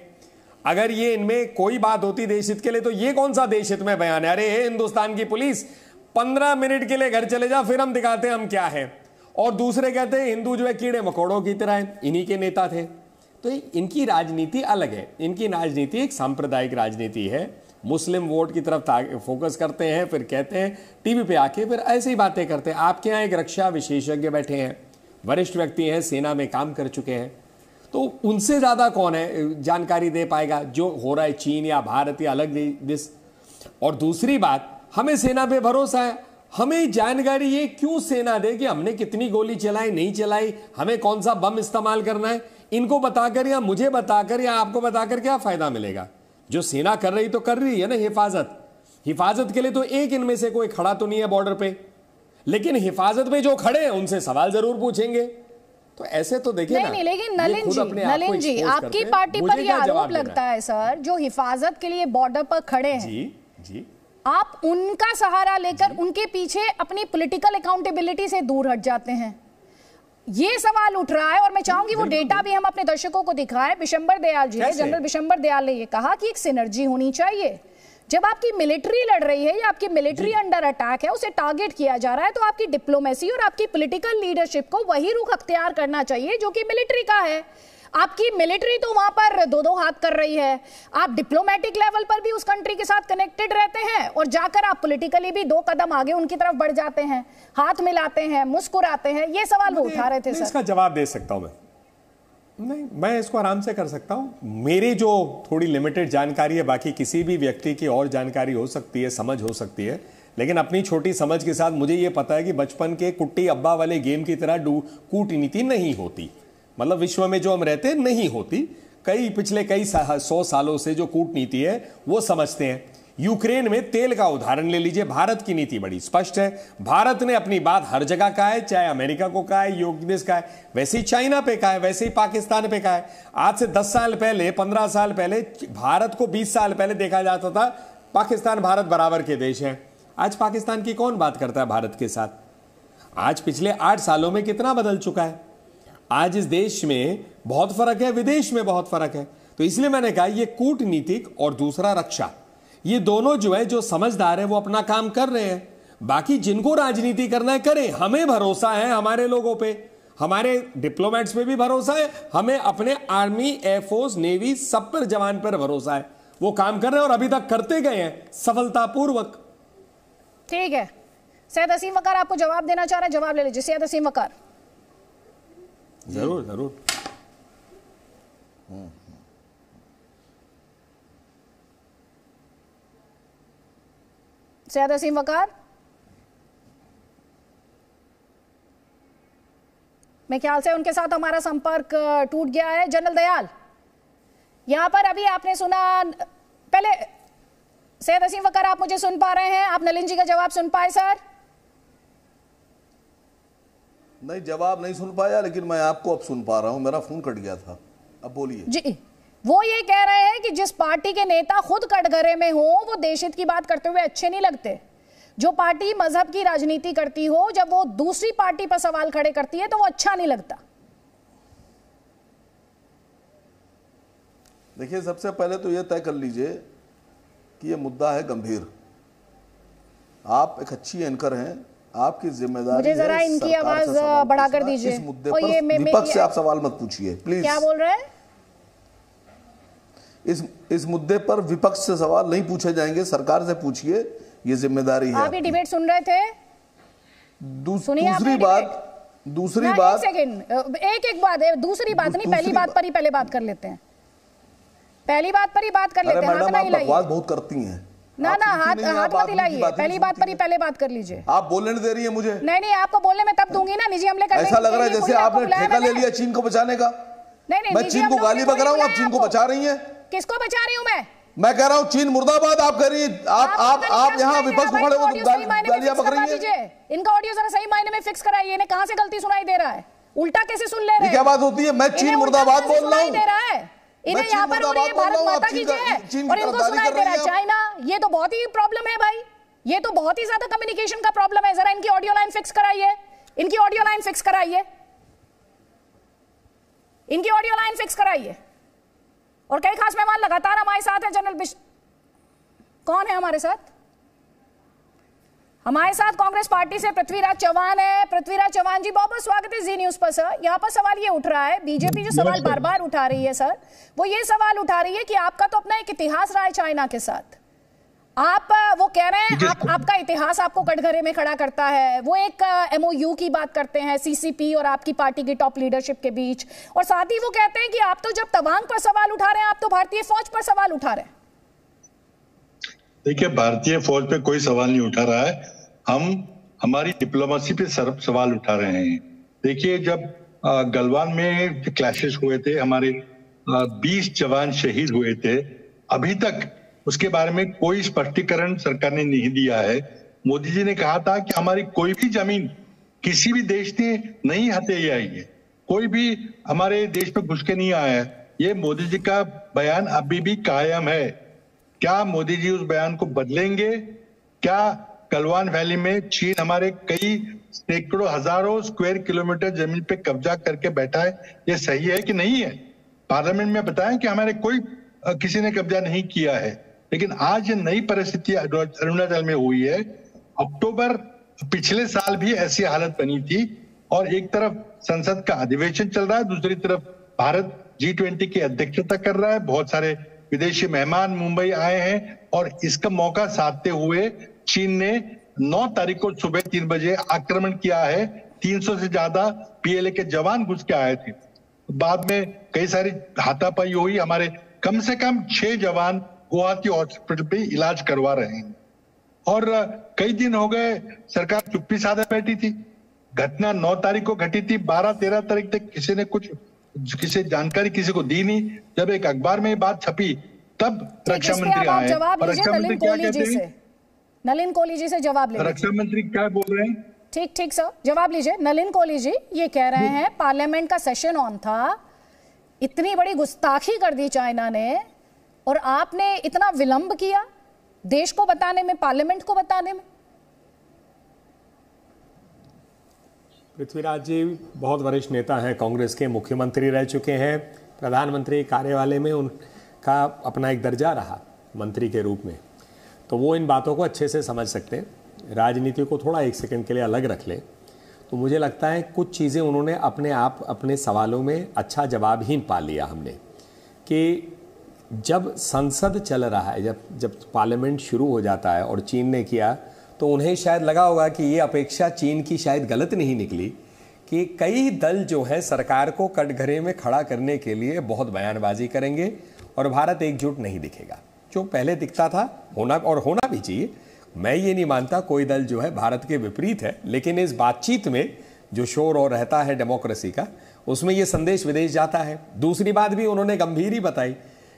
अगर ये इनमें कोई बात होती देश हित के लिए तो ये कौन सा देश हित में बयान है? अरे हिंदुस्तान की पुलिस 15 मिनट के लिए घर चले जा, फिर हम दिखाते हैं हम क्या है। और दूसरे कहते हैं हिंदू जो है कीड़े मकोड़ों की तरह है, इन्हीं के नेता थे। तो इनकी राजनीति अलग है, इनकी राजनीति एक सांप्रदायिक राजनीति है। मुस्लिम वोट की तरफ फोकस करते हैं, फिर कहते हैं टीवी पे आके फिर ऐसी ही बातें करते हैं। आपके यहाँ एक रक्षा विशेषज्ञ बैठे हैं, वरिष्ठ व्यक्ति हैं, सेना में काम कर चुके हैं, तो उनसे ज्यादा कौन है जानकारी दे पाएगा जो हो रहा है चीन या भारत या अलग देश। और दूसरी बात, हमें सेना पे भरोसा है, हमें जानकारी ये क्यों सेना दे कि हमने कितनी गोली चलाई नहीं चलाई, हमें कौन सा बम इस्तेमाल करना है, इनको बताकर या मुझे बताकर या आपको बताकर क्या फायदा मिलेगा। जो सेना कर रही तो कर रही है ना हिफाजत के लिए, तो एक इनमें से कोई खड़ा तो नहीं है बॉर्डर पे, लेकिन हिफाजत में जो खड़े हैं उनसे सवाल जरूर पूछेंगे। तो ऐसे तो देखिए नहीं, लेकिन नलिन जी आपकी पार्टी पर यह आरोप लगता है सर, जो हिफाजत के लिए बॉर्डर पर खड़े हैं जी आप उनका सहारा लेकर उनके पीछे अपनी पॉलिटिकल अकाउंटेबिलिटी से दूर हट जाते हैं, ये सवाल उठ रहा है। और मैं चाहूंगी वो डेटा भी हम अपने दर्शकों को दिखाएं। बिशंबर दयाल जी, जनरल बिशंबर दयाल ने ये कहा कि एक सिनर्जी होनी चाहिए। जब आपकी मिलिट्री लड़ रही है या आपकी मिलिट्री अंडर अटैक है, उसे टारगेट किया जा रहा है, तो आपकी डिप्लोमेसी और आपकी पॉलिटिकल लीडरशिप को वही रुख अख्तियार करना चाहिए जो कि मिलिट्री का है। आपकी मिलिट्री तो वहां पर दो हाथ कर रही है, आप डिप्लोमेटिक लेवल पर भी उस कंट्री के साथ कनेक्टेड रहते हैं और जाकर आप पॉलिटिकली भी 2 कदम आगे उनकी तरफ बढ़ जाते हैं, हाथ मिलाते हैं, मुस्कुराते हैं। ये सवाल वो उठा रहे थे सर। इसका जवाब दे सकता हूं नहीं, मैं इसको आराम से कर सकता हूं। मेरी जो थोड़ी लिमिटेड जानकारी है, बाकी किसी भी व्यक्ति की और जानकारी हो सकती है, समझ हो सकती है, लेकिन अपनी छोटी समझ के साथ मुझे यह पता है कि बचपन के कुट्टी अब्बा वाले गेम की तरह कूटनीति नहीं होती, मतलब विश्व में जो हम रहते हैं नहीं होती। पिछले कई 100 सालों से जो कूटनीति है वो समझते हैं। यूक्रेन में तेल का उदाहरण ले लीजिए, भारत की नीति बड़ी स्पष्ट है। भारत ने अपनी बात हर जगह कहा है, चाहे अमेरिका को कहा है, योग देश का है, वैसे ही चाइना पे कहा है, वैसे ही पाकिस्तान पे कहा है। आज से 10 साल पहले, 15 साल पहले, भारत को 20 साल पहले देखा जाता था पाकिस्तान भारत बराबर के देश हैं। आज पाकिस्तान की कौन बात करता है भारत के साथ? आज पिछले 8 सालों में कितना बदल चुका है। आज इस देश में बहुत फर्क है, विदेश में बहुत फर्क है। तो इसलिए मैंने कहा ये कूटनीतिक और दूसरा रक्षा, ये दोनों जो है, जो समझदार है वो अपना काम कर रहे हैं। बाकी जिनको राजनीति करना है करें, हमें भरोसा है हमारे लोगों पे, हमारे डिप्लोमेट्स पे भी भरोसा है, हमें अपने आर्मी, एयरफोर्स, नेवी सब पर, जवान पर भरोसा है। वो काम कर रहे हैं और अभी तक करते गए हैं सफलतापूर्वक। ठीक है, सैयद असीम वकार आपको जवाब देना चाह रहे हैं, जवाब ले लीजिए सैयद असीम वकार। जरूर जरूर। सैयद असीम वकार, मेरे ख्याल से उनके साथ हमारा संपर्क टूट गया है। जनरल दयाल, यहां पर अभी आपने सुना, पहले सैयद असीम वकार आप मुझे सुन पा रहे हैं? आप नलिन जी का जवाब सुन पाए सर? नहीं, जवाब नहीं सुन पाया, लेकिन मैं आपको अब सुन पा रहा हूं। मेरा फोन कट गया था, अब बोलिए जी। वो ये कह रहे हैं कि जिस पार्टी के नेता खुद कटघरे में हो वो देशहित की बात करते हुए अच्छे नहीं लगते। जो पार्टी मजहब की राजनीति करती हो, जब वो दूसरी पार्टी पर सवाल खड़े करती है तो वो अच्छा नहीं लगता। देखिए, सबसे पहले तो यह तय कर लीजिए कि यह मुद्दा है गंभीर। आप एक अच्छी एंकर हैं, आपकी जिम्मेदारी मुझे जरा इनकी आवाज बढ़ा कर दीजिए। इस मुद्दे पर विपक्ष से आप सवाल मत पूछिए प्लीज। क्या बोल रहे हैं? इस मुद्दे पर विपक्ष से सवाल नहीं पूछे जाएंगे, सरकार से पूछिए, ये जिम्मेदारी है। आप ये डिबेट सुन रहे थे? दूसरी बात सेकंड, एक बात है, दूसरी बात नहीं, पहली बात पर ही पहले बात कर लेते हैं। पहली बात पर ही बात कर लेते हैं। मैडम, आप बकवास बहुत करती हैं। ना हाथ मत हिलाइए, पहली बात पर ही पहले बात कर लीजिए। आप बोलने नहीं दे रही है मुझे। नहीं, आपको बोलने में तब दूंगी ना, निजी हमले करने। ऐसा लग रहा है जैसे आपने ठेका ले लिया चीन को बचाने का। नहीं, मैं चीन को गाली बक रहा हूँ, आप चीन को बचा रही हैं। किसको बचा रही हूँ मैं कह रहा हूँ चीन मुर्दाबाद। आप कह रही हैं, आप यहाँ विपक्ष को खड़े होकर गालियां बक रही हैं। इनका ऑडियो जरा सही मायने में फिक्स कराइए। इन्हें कहां से गलती सुनाई दे रहा है? उल्टा कैसे सुन ले रहे हैं? क्या बात होती है? मैं चीन मुर्दाबाद बोल रहा हूँ। इन्हें यहाँ पर भारत माता की जय और इनको सुनाई दे रहा है चाइना। ये तो बहुत ही प्रॉब्लम है भाई, ये तो बहुत ही ज्यादा कम्युनिकेशन का प्रॉब्लम है। जरा इनकी ऑडियो लाइन फिक्स कराइए, इनकी ऑडियो लाइन फिक्स कराइए, इनकी ऑडियो लाइन फिक्स कराइए। और कई खास मेहमान लगातार हमारे साथ हैं। जनरल कौन है हमारे साथ? हमारे साथ कांग्रेस पार्टी से पृथ्वीराज चौहान है। पृथ्वीराज चौहान जी, बहुत बहुत स्वागत है जी न्यूज पर। सर, यहाँ पर सवाल ये उठ रहा है, बीजेपी जो सवाल बार बार उठा रही है सर, वो ये सवाल उठा रही है कि आपका तो अपना एक इतिहास रहा है चाइना के साथ। आप वो कह रहे हैं आपका इतिहास आपको कटघरे में खड़ा करता है। वो एक MOU की बात करते हैं CCP और आपकी पार्टी की टॉप लीडरशिप के बीच, और साथ ही वो कहते हैं कि आप तो जब तवांग पर सवाल उठा रहे हैं, आप तो भारतीय फौज पर सवाल उठा रहे हैं। देखिए, भारतीय फौज पे कोई सवाल नहीं उठा रहा है, हम हमारी डिप्लोमेसी पे सवाल उठा रहे हैं। देखिए, जब गलवान में क्लैशेस हुए थे, हमारे 20 जवान शहीद हुए थे, अभी तक उसके बारे में कोई स्पष्टीकरण सरकार ने नहीं दिया है। मोदी जी ने कहा था कि हमारी कोई भी जमीन किसी भी देश ने नहीं हथियाई है, कोई भी हमारे देश में घुस के नहीं आया है। ये मोदी जी का बयान अभी भी कायम है। क्या मोदी जी उस बयान को बदलेंगे? क्या गलवान वैली में चीन हमारे कई सैकड़ों हजारों स्क्वायर किलोमीटर जमीन पे कब्जा करके बैठा है, ये सही है कि नहीं है? पार्लियामेंट में बताएं कि हमारे कोई किसी ने कब्जा नहीं किया है। लेकिन आज ये नई परिस्थिति अरुणाचल में हुई है। अक्टूबर पिछले साल भी ऐसी हालत बनी थी, और एक तरफ संसद का अधिवेशन चल रहा है, दूसरी तरफ भारत G20 की अध्यक्षता कर रहा है। बहुत सारे विदेशी मेहमान मुंबई आए हैं, और इसका मौका साधते हुए चीन ने 9 तारीख को सुबह 3 बजे आक्रमण किया है। 300 से ज्यादा PLA के जवान घुस के आए थे। बाद में कई सारी हाथापाई हुई। हमारे कम से कम 6 जवान गुवाहाटी हॉस्पिटल पे इलाज करवा रहे हैं, और कई दिन हो गए सरकार चुप्पी साधे बैठी थी। घटना 9 तारीख को घटी थी, 12-13 तारीख तक किसी ने किसी जानकारी किसी को दी नहीं। जब एक अखबार में बात छपी, तब रक्षा मंत्री आए, और रक्षा मंत्री क्या कहते हैं? नलिन कोहली जी से जवाब लीजिए। रक्षा मंत्री क्या बोल रहे हैं? ठीक सर, जवाब लीजिए। नलिन कोहली जी ये कह रहे हैं पार्लियामेंट का सेशन ऑन था, इतनी बड़ी गुस्ताखी कर दी चाइना ने, और आपने इतना विलंब किया देश को बताने में, पार्लियामेंट को बताने में। पृथ्वीराज जी बहुत वरिष्ठ नेता हैं, कांग्रेस के मुख्यमंत्री रह चुके हैं, प्रधानमंत्री कार्यालय में उनका अपना एक दर्जा रहा मंत्री के रूप में, तो वो इन बातों को अच्छे से समझ सकते हैं। राजनीति को थोड़ा एक सेकंड के लिए अलग रख ले तो मुझे लगता है कुछ चीज़ें उन्होंने अपने आप अपने सवालों में अच्छा जवाबहीन पा लिया हमने, कि जब संसद चल रहा है, जब पार्लियामेंट शुरू हो जाता है और चीन ने किया, तो उन्हें शायद लगा होगा कि ये अपेक्षा चीन की शायद गलत नहीं निकली कि कई दल जो है सरकार को कटघरे में खड़ा करने के लिए बहुत बयानबाजी करेंगे और भारत एकजुट नहीं दिखेगा, जो पहले दिखता था। होना भी चाहिए, मैं ये नहीं मानता कोई दल जो है भारत के विपरीत है, लेकिन इस बातचीत में जो शोर और रहता है डेमोक्रेसी का, उसमें ये संदेश विदेश जाता है। दूसरी बात भी उन्होंने गंभीर ही बताई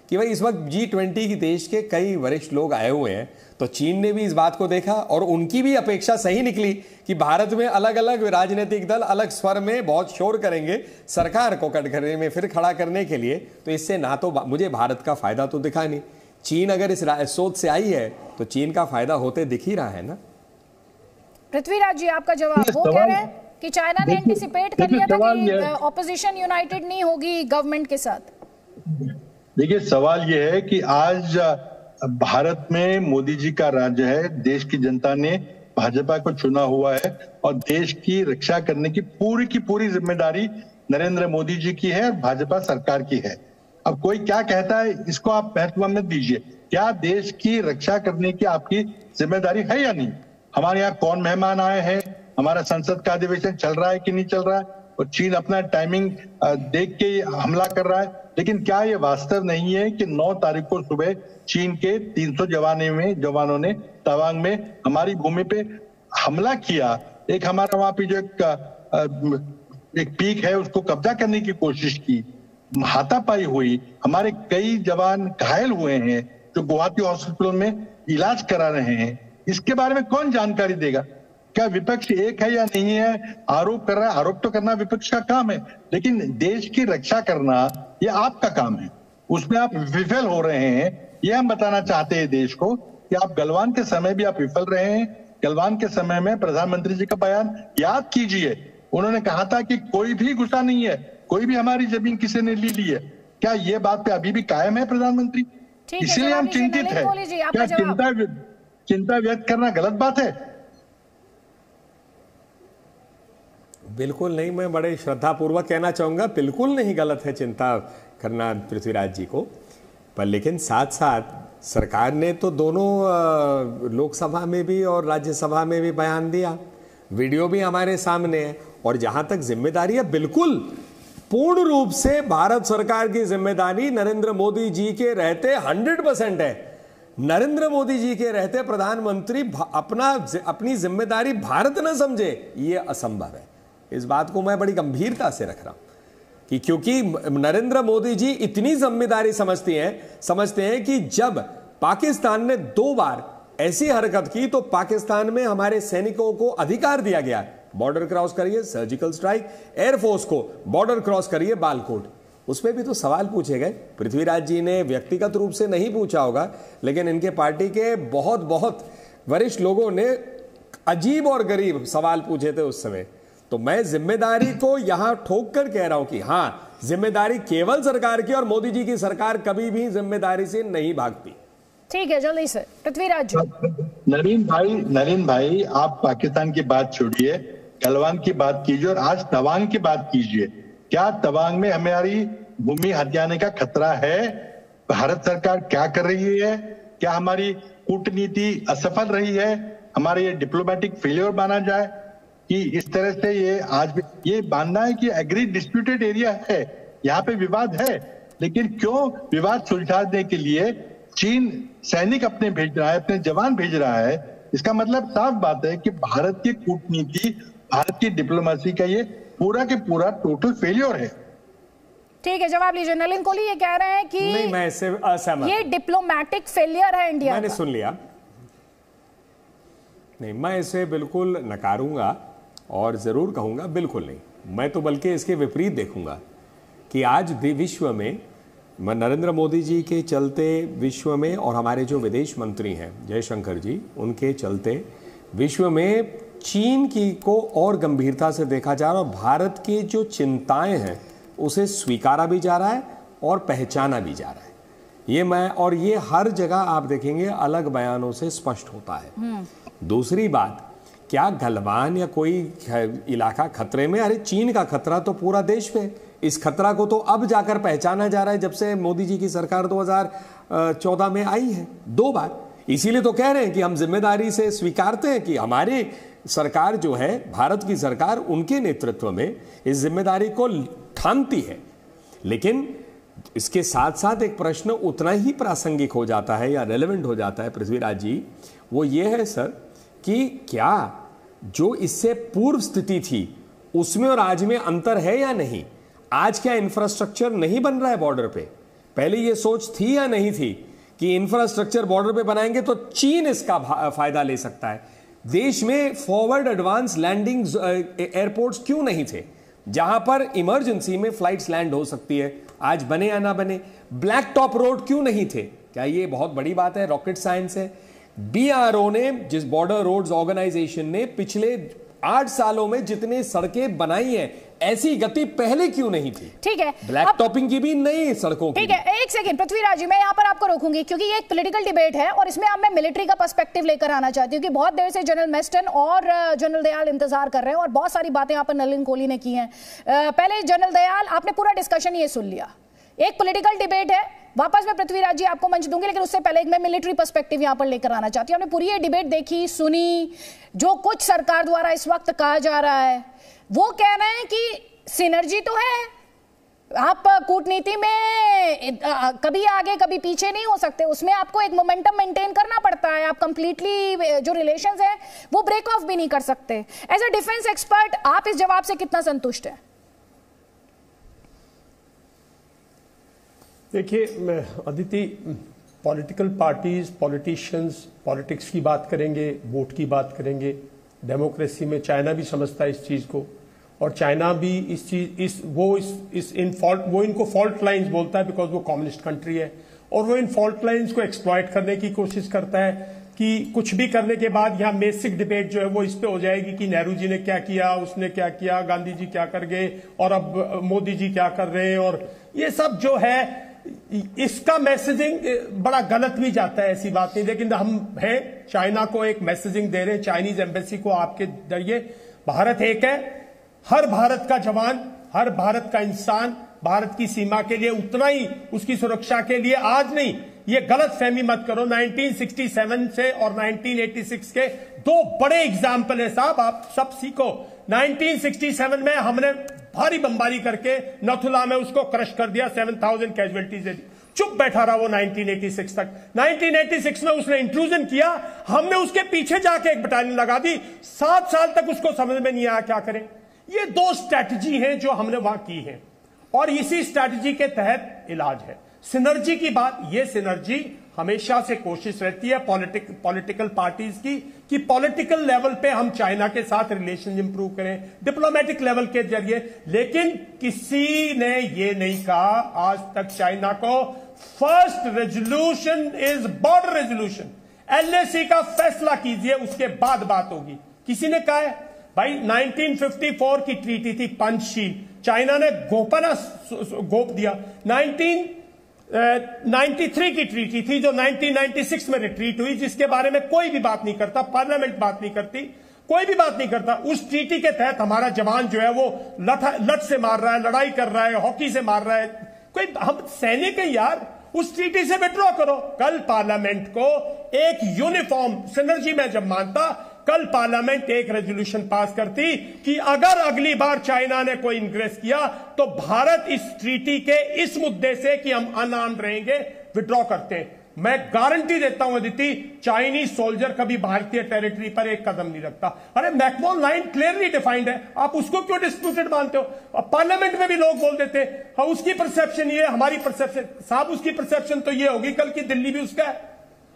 कि भाई इस वक्त G20 की देश के कई वरिष्ठ लोग आए हुए हैं, तो चीन ने भी इस बात को देखा और उनकी भी अपेक्षा सही निकली कि भारत में अलग अलग राजनीतिक दल अलग स्वर में बहुत शोर करेंगे सरकार को कटघरे में फिर खड़ा करने के लिए। तो इससे ना तो मुझे भारत का फायदा तो दिखा नहीं, चीन अगर इस सोच से आई है तो चीन का फायदा होते दिख ही रहा है ना। पृथ्वीराज जी आपका जवाब, वो कह रहे हैं कि चाइना ने एंटिसिपेट कर लिया था कि ऑपोजिशन यूनाइटेड नहीं होगी गवर्नमेंट के साथ। देखिए, सवाल यह है कि आज भारत में मोदी जी का राज्य है, देश की जनता ने भाजपा को चुना हुआ है और देश की रक्षा करने की पूरी जिम्मेदारी नरेंद्र मोदी जी की है और भाजपा सरकार की है। अब कोई क्या कहता है इसको आप महत्व मत दीजिए, क्या देश की रक्षा करने की आपकी जिम्मेदारी है या नहीं? हमारे यहाँ कौन मेहमान आए हैं, हमारा संसद का अधिवेशन चल रहा है कि नहीं चल रहा है, और चीन अपना टाइमिंग देख के हमला कर रहा है। लेकिन क्या ये वास्तव नहीं है कि 9 तारीख को सुबह चीन के 300 जवानों ने तवांग में हमारी भूमि पे हमला किया, एक हमारा वहां पे जो एक पीक है उसको कब्जा करने की कोशिश की, हाथापाई हुई, हमारे कई जवान घायल हुए हैं जो गुवाहाटी हॉस्पिटल में इलाज करा रहे हैं। इसके बारे में कौन जानकारी देगा? क्या विपक्ष एक है या नहीं है? आरोप कर रहा है, आरोप तो करना विपक्ष का काम है, लेकिन देश की रक्षा करना ये आपका काम है, उसमें आप विफल हो रहे हैं। ये हम बताना चाहते हैं देश को कि आप गलवान के समय भी आप विफल रहे हैं। गलवान के समय में प्रधानमंत्री जी का बयान याद कीजिए, उन्होंने कहा था कि कोई भी गुस्सा नहीं है, कोई भी हमारी जमीन किसी ने ले ली है। क्या ये बात पे अभी भी कायम है प्रधानमंत्री? इसीलिए हम चिंतित है। क्या चिंता व्यक्त करना गलत बात है? बिल्कुल नहीं, मैं बड़े श्रद्धापूर्वक कहना चाहूँगा, बिल्कुल नहीं गलत है चिंता करना पृथ्वीराज जी को। पर लेकिन साथ साथ सरकार ने तो दोनों लोकसभा में भी और राज्यसभा में भी बयान दिया, वीडियो भी हमारे सामने है। और जहां तक जिम्मेदारी है, बिल्कुल पूर्ण रूप से भारत सरकार की जिम्मेदारी नरेंद्र मोदी जी के रहते 100% है। नरेंद्र मोदी जी के रहते प्रधानमंत्री अपनी जिम्मेदारी भारत न समझे, ये असंभव है। इस बात को मैं बड़ी गंभीरता से रख रहा हूं कि क्योंकि नरेंद्र मोदी जी इतनी जिम्मेदारी समझते हैं कि जब पाकिस्तान ने 2 बार ऐसी हरकत की तो पाकिस्तान में हमारे सैनिकों को अधिकार दिया गया, बॉर्डर क्रॉस करिए सर्जिकल स्ट्राइक, एयरफोर्स को बॉर्डर क्रॉस करिए बालकोट। उसमें भी तो सवाल पूछे गए। पृथ्वीराज जी ने व्यक्तिगत रूप से नहीं पूछा होगा, लेकिन इनके पार्टी के बहुत वरिष्ठ लोगों ने अजीब और गरीब सवाल पूछे थे उस समय। तो मैं जिम्मेदारी को यहां ठोक कर कह रहा हूं कि हां, जिम्मेदारी केवल सरकार की, और मोदी जी की सरकार कभी भी जिम्मेदारी से नहीं भागती। ठीक है, जल्दी से पृथ्वीराज जी। नरेंद्र भाई, आप पाकिस्तान की बात छोड़िए, गलवान की बात कीजिए और आज तवांग की बात कीजिए। क्या तवांग में हमारी भूमि हथियाने का खतरा है? भारत सरकार क्या कर रही है? क्या हमारी कूटनीति असफल रही है? हमारे ये डिप्लोमेटिक फेलियर माना जाए कि इस तरह से ये आज भी ये मानना है कि एग्री डिस्प्यूटेड एरिया है, यहाँ पे विवाद है, लेकिन क्यों विवाद सुलझाने के लिए चीन सैनिक अपने भेज रहा है, अपने जवान भेज रहा है? इसका मतलब साफ बात है कि भारत की कूटनीति, भारत की डिप्लोमेसी का ये पूरा के पूरा टोटल फेलियर है। ठीक है, जवाब लीजिए। नलिन कोहली ये कह रहे हैं कि नहीं, मैं इससे असहमत, ये डिप्लोमेटिक फेलियर है इंडिया। मैंने सुन लिया, नहीं मैं इसे बिल्कुल नकारूंगा और जरूर कहूंगा बिल्कुल नहीं। मैं तो बल्कि इसके विपरीत देखूंगा कि आज विश्व में नरेंद्र मोदी जी के चलते विश्व में, और हमारे जो विदेश मंत्री हैं जयशंकर जी, उनके चलते विश्व में चीन की को और गंभीरता से देखा जा रहा है, और भारत की जो चिंताएं हैं उसे स्वीकारा भी जा रहा है और पहचाना भी जा रहा है। और ये हर जगह आप देखेंगे अलग बयानों से स्पष्ट होता है। दूसरी बात, क्या गलवान या कोई इलाका खतरे में? अरे चीन का खतरा तो पूरा देश पे, इस खतरा को तो अब जाकर पहचाना जा रहा है जब से मोदी जी की सरकार 2014 में आई है 2 बार। इसीलिए तो कह रहे हैं कि हम जिम्मेदारी से स्वीकारते हैं कि हमारी सरकार जो है, भारत की सरकार, उनके नेतृत्व में इस जिम्मेदारी को ठानती है। लेकिन इसके साथ साथ एक प्रश्न उतना ही प्रासंगिक हो जाता है या रेलेवेंट हो जाता है पृथ्वीराज जी, वो ये है सर कि क्या जो इससे पूर्व स्थिति थी उसमें और आज में अंतर है या नहीं? आज क्या इंफ्रास्ट्रक्चर नहीं बन रहा है बॉर्डर पे? पहले ये सोच थी या नहीं थी कि इंफ्रास्ट्रक्चर बॉर्डर पे बनाएंगे तो चीन इसका फायदा ले सकता है? देश में फॉरवर्ड एडवांस लैंडिंग एयरपोर्ट्स क्यों नहीं थे जहां पर इमरजेंसी में फ्लाइट्स लैंड हो सकती है? आज बने या ना बने। ब्लैक टॉप रोड क्यों नहीं थे? क्या ये बहुत बड़ी बात है? रॉकेट साइंस है। BRO ने, जिस बॉर्डर रोड्स ऑर्गेनाइजेशन ने पिछले 8 सालों में जितने सड़कें बनाई हैं, ऐसी गति पहले क्यों नहीं थी? ठीक है, ब्लैक टॉपिंग की भी नई सड़कों की। ठीक है, एक सेकंड पृथ्वीराज जी, मैं यहाँ पर आपको रोकूंगी क्योंकि ये एक पॉलिटिकल डिबेट है और इसमें अब मैं मिलिट्री का पर्सपेक्टिव लेकर आना चाहती हूँ कि बहुत देर से जनरल मेस्टन और जनरल दयाल इंतजार कर रहे हैं और बहुत सारी बातें यहाँ पर नलिन कोहली ने की हैं। पहले जनरल दयाल, आपने पूरा डिस्कशन ये सुन लिया, एक पॉलिटिकल डिबेट है, वापस मैं पृथ्वीराज जी आपको मंच दूंगी, लेकिन उससे पहले एक मैं मिलिट्री पर्सपेक्टिव यहां पर लेकर आना चाहती हूं। हमने पूरी ये डिबेट देखी, सुनी, जो कुछ सरकार द्वारा इस वक्त कहा जा रहा है, वो कह रहे हैं कि सिनर्जी तो है, आप कूटनीति में कभी आगे कभी पीछे नहीं हो सकते, उसमें आपको एक मोमेंटम मेंटेन करना पड़ता है, आप कंप्लीटली जो रिलेशंस हैं वो ब्रेक ऑफ भी नहीं कर सकते। एज अ डिफेंस एक्सपर्ट आप इस जवाब से कितना संतुष्ट हैं? देखिए Aditi, political parties, politicians politics की बात करेंगे, वोट की बात करेंगे, डेमोक्रेसी में चाइना भी समझता है इस चीज को, और चाइना भी वो इनको फॉल्ट लाइंस बोलता है बिकॉज वो कम्युनिस्ट कंट्री है, और वो इन फॉल्ट लाइंस को एक्सप्लॉइट करने की कोशिश करता है कि कुछ भी करने के बाद यहाँ बेसिक डिबेट जो है वो इस पे हो जाएगी कि नेहरू जी ने क्या किया, उसने क्या किया, गांधी जी क्या कर गए और अब मोदी जी क्या कर रहे हैं, और ये सब जो है इसका मैसेजिंग बड़ा गलत भी जाता है, ऐसी बात नहीं। लेकिन हम हैं, चाइना को एक मैसेजिंग दे रहे हैं, चाइनीज एम्बेसी को, आपके जरिए भारत एक है, हर भारत का जवान, हर भारत का इंसान भारत की सीमा के लिए उतना ही उसकी सुरक्षा के लिए आज नहीं, ये गलत फहमी मत करो। 1967 से और 1986 के दो बड़े एग्जाम्पल है साहब, आप सब सीखो। 1967 में हमने भारी बमबारी करके नथुला में उसको क्रश कर दिया, 7000 कैजुअलिटीज दे दी, चुप बैठा रहा वो 1986 तक। 1986 में उसने इंट्रूजन किया, हमने उसके पीछे जाके एक बटालियन लगा दी, 7 साल तक उसको समझ में नहीं आया क्या करें। ये दो स्ट्रैटेजी हैं जो हमने वहां की है और इसी स्ट्रैटेजी के तहत इलाज है। सिनर्जी की बात, ये सिनर्जी हमेशा से कोशिश रहती है पॉलिटिकल पार्टीज की कि पॉलिटिकल लेवल पे हम चाइना के साथ रिलेशन इंप्रूव करें, डिप्लोमेटिक लेवल के जरिए, लेकिन किसी ने ये नहीं कहा आज तक चाइना को first resolution is border resolution, LAC का फैसला कीजिए उसके बाद बात होगी। किसी ने कहा है भाई 1954 की ट्रीटी थी पंचशील, चाइना ने गोप दिया। 1993 की ट्रीटी थी जो 1996 में रिट्रीट हुई, जिसके बारे में कोई भी बात नहीं करता, पार्लियामेंट बात नहीं करती, कोई भी बात नहीं करता। उस ट्रीटी के तहत हमारा जवान जो है वो लठ से मार रहा है, लड़ाई कर रहा है, हॉकी से मार रहा है, कोई हम सैनिक है यार, उस ट्रीटी से विड्रॉ करो। कल पार्लियामेंट को एक यूनिफॉर्म सिनर्जी में जब मानता, कल पार्लियामेंट एक रेजोल्यूशन पास करती कि अगर अगली बार चाइना ने कोई इंग्रेस किया तो भारत इस ट्रीटी के इस मुद्दे से कि हम अनआर्म्ड रहेंगे विड्रॉ करते हैं। मैं गारंटी देता हूं अदिति, चाइनीज सोल्जर कभी भारतीय टेरिटरी पर एक कदम नहीं रखता। अरे मैकमोहन लाइन क्लियरली डिफाइंड है, आप उसको क्यों डिस्प्यूटेड मानते हो? अब पार्लियामेंट में भी लोग बोल देते हैं उसकी परसेप्शन ये, हमारी परसेप्शन, साहब उसकी परसेप्शन तो ये होगी कल की दिल्ली भी उसका है।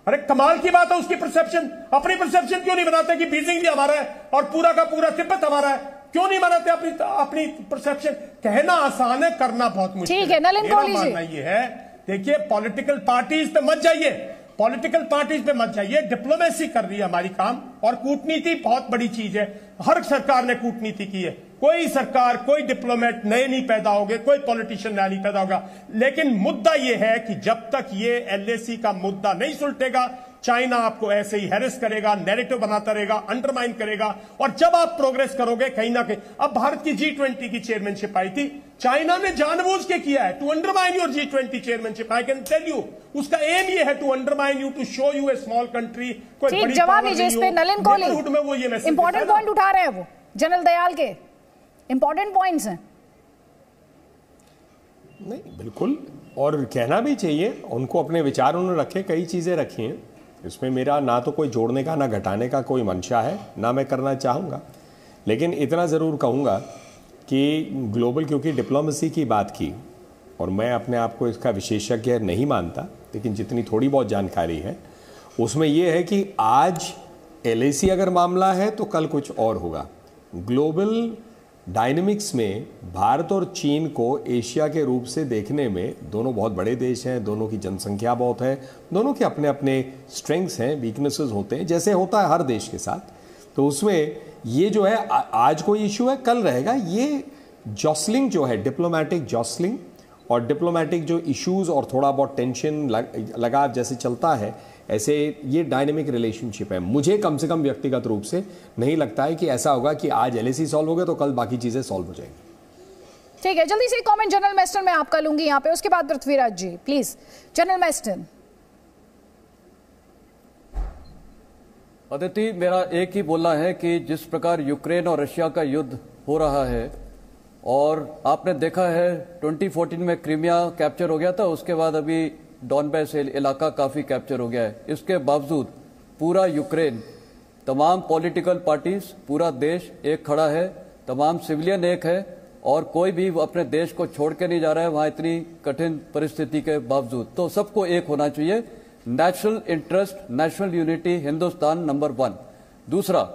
अरे कमाल की बात है उसकी परसेप्शन, अपनी परसेप्शन क्यों नहीं बनाते कि बीजिंग भी हमारा है और पूरा का पूरा तिब्बत हमारा है? क्यों नहीं बनाते अपनी परसेप्शन? कहना आसान है, करना बहुत मुश्किल है। ठीक है, नलिन कौली जी, मानना ये है, देखिए पॉलिटिकल पार्टीज पे मत जाइए, पॉलिटिकल पार्टीज पे मत जाइए, डिप्लोमेसी कर रही है हमारी काम, और कूटनीति बहुत बड़ी चीज है। हर सरकार ने कूटनीति की है, कोई सरकार, कोई डिप्लोमेट नए नहीं पैदा होंगे, कोई पॉलिटिशियन नया नहीं पैदा होगा। लेकिन मुद्दा यह है कि जब तक ये एलएसी का मुद्दा नहीं सुलटेगा, चाइना आपको ऐसे ही हैरेस करेगा, नैरेटिव बनाता रहेगा, अंडरमाइन करेगा, और जब आप प्रोग्रेस करोगे कहीं ना कहीं। अब भारत की G20 की चेयरमैनशिप आई थी, चाइना ने जानबूझ के किया है to undermine your G20 chairmanship. I can tell you, उसका एम ये है to undermine you, to show you a small country. कोई बड़ी जवाब लीजिए इस पे नलिन कौली, में वो ये मैसेज इंपॉर्टेंट पॉइंट उठा रहे हैं, वो जनरल दयाल के इंपॉर्टेंट पॉइंट्स हैं। नहीं बिल्कुल, और कहना भी चाहिए, उनको अपने विचार उन्होंने रखे, कई चीज़ें रखी हैं, इसमें मेरा ना तो कोई जोड़ने का ना घटाने का कोई मंशा है, ना मैं करना चाहूँगा। लेकिन इतना ज़रूर कहूँगा कि ग्लोबल, क्योंकि डिप्लोमेसी की बात की, और मैं अपने आप को इसका विशेषज्ञ नहीं मानता, लेकिन जितनी थोड़ी बहुत जानकारी है उसमें यह है कि आज एलएसी अगर मामला है तो कल कुछ और होगा। ग्लोबल डायनेमिक्स में भारत और चीन को एशिया के रूप से देखने में, दोनों बहुत बड़े देश हैं, दोनों की जनसंख्या बहुत है, दोनों के अपने अपने स्ट्रेंथ्स हैं, वीकनेसेस होते हैं, जैसे होता है हर देश के साथ। तो उसमें ये जो है आज कोई इशू है, कल रहेगा। ये जॉसलिंग जो है, डिप्लोमेटिक जॉसलिंग और डिप्लोमेटिक जो इश्यूज और थोड़ा बहुत टेंशन लगाव जैसे चलता है, ऐसे ये डायनेमिक रिलेशनशिप है। मुझे कम से कम व्यक्तिगत रूप से नहीं लगता है कि ऐसा होगा कि आज एलएसी सॉल्व हो गया तो कल बाकी चीजें सॉल्व हो जाएंगी। ठीक है, जल्दी से कमेंट जनरल मेस्टन मैं आपका लूंगी यहाँ पे, उसके बाद Prithviraj ji please. General Meston. Aditi, मेरा एक ही बोलना है कि जिस प्रकार यूक्रेन और रशिया का युद्ध हो रहा है, और आपने देखा है 2014 में क्रीमिया कैप्चर हो गया था, उसके बाद अभी डॉनबैस इलाका काफी कैप्चर हो गया है। इसके बावजूद पूरा यूक्रेन, तमाम पॉलिटिकल पार्टीज, पूरा देश एक खड़ा है, तमाम सिविलियन एक है, और कोई भी अपने देश को छोड़ के नहीं जा रहा है वहां इतनी कठिन परिस्थिति के बावजूद। तो सबको एक होना चाहिए, national interest, national unity, Hindustan number 1। दूसरा,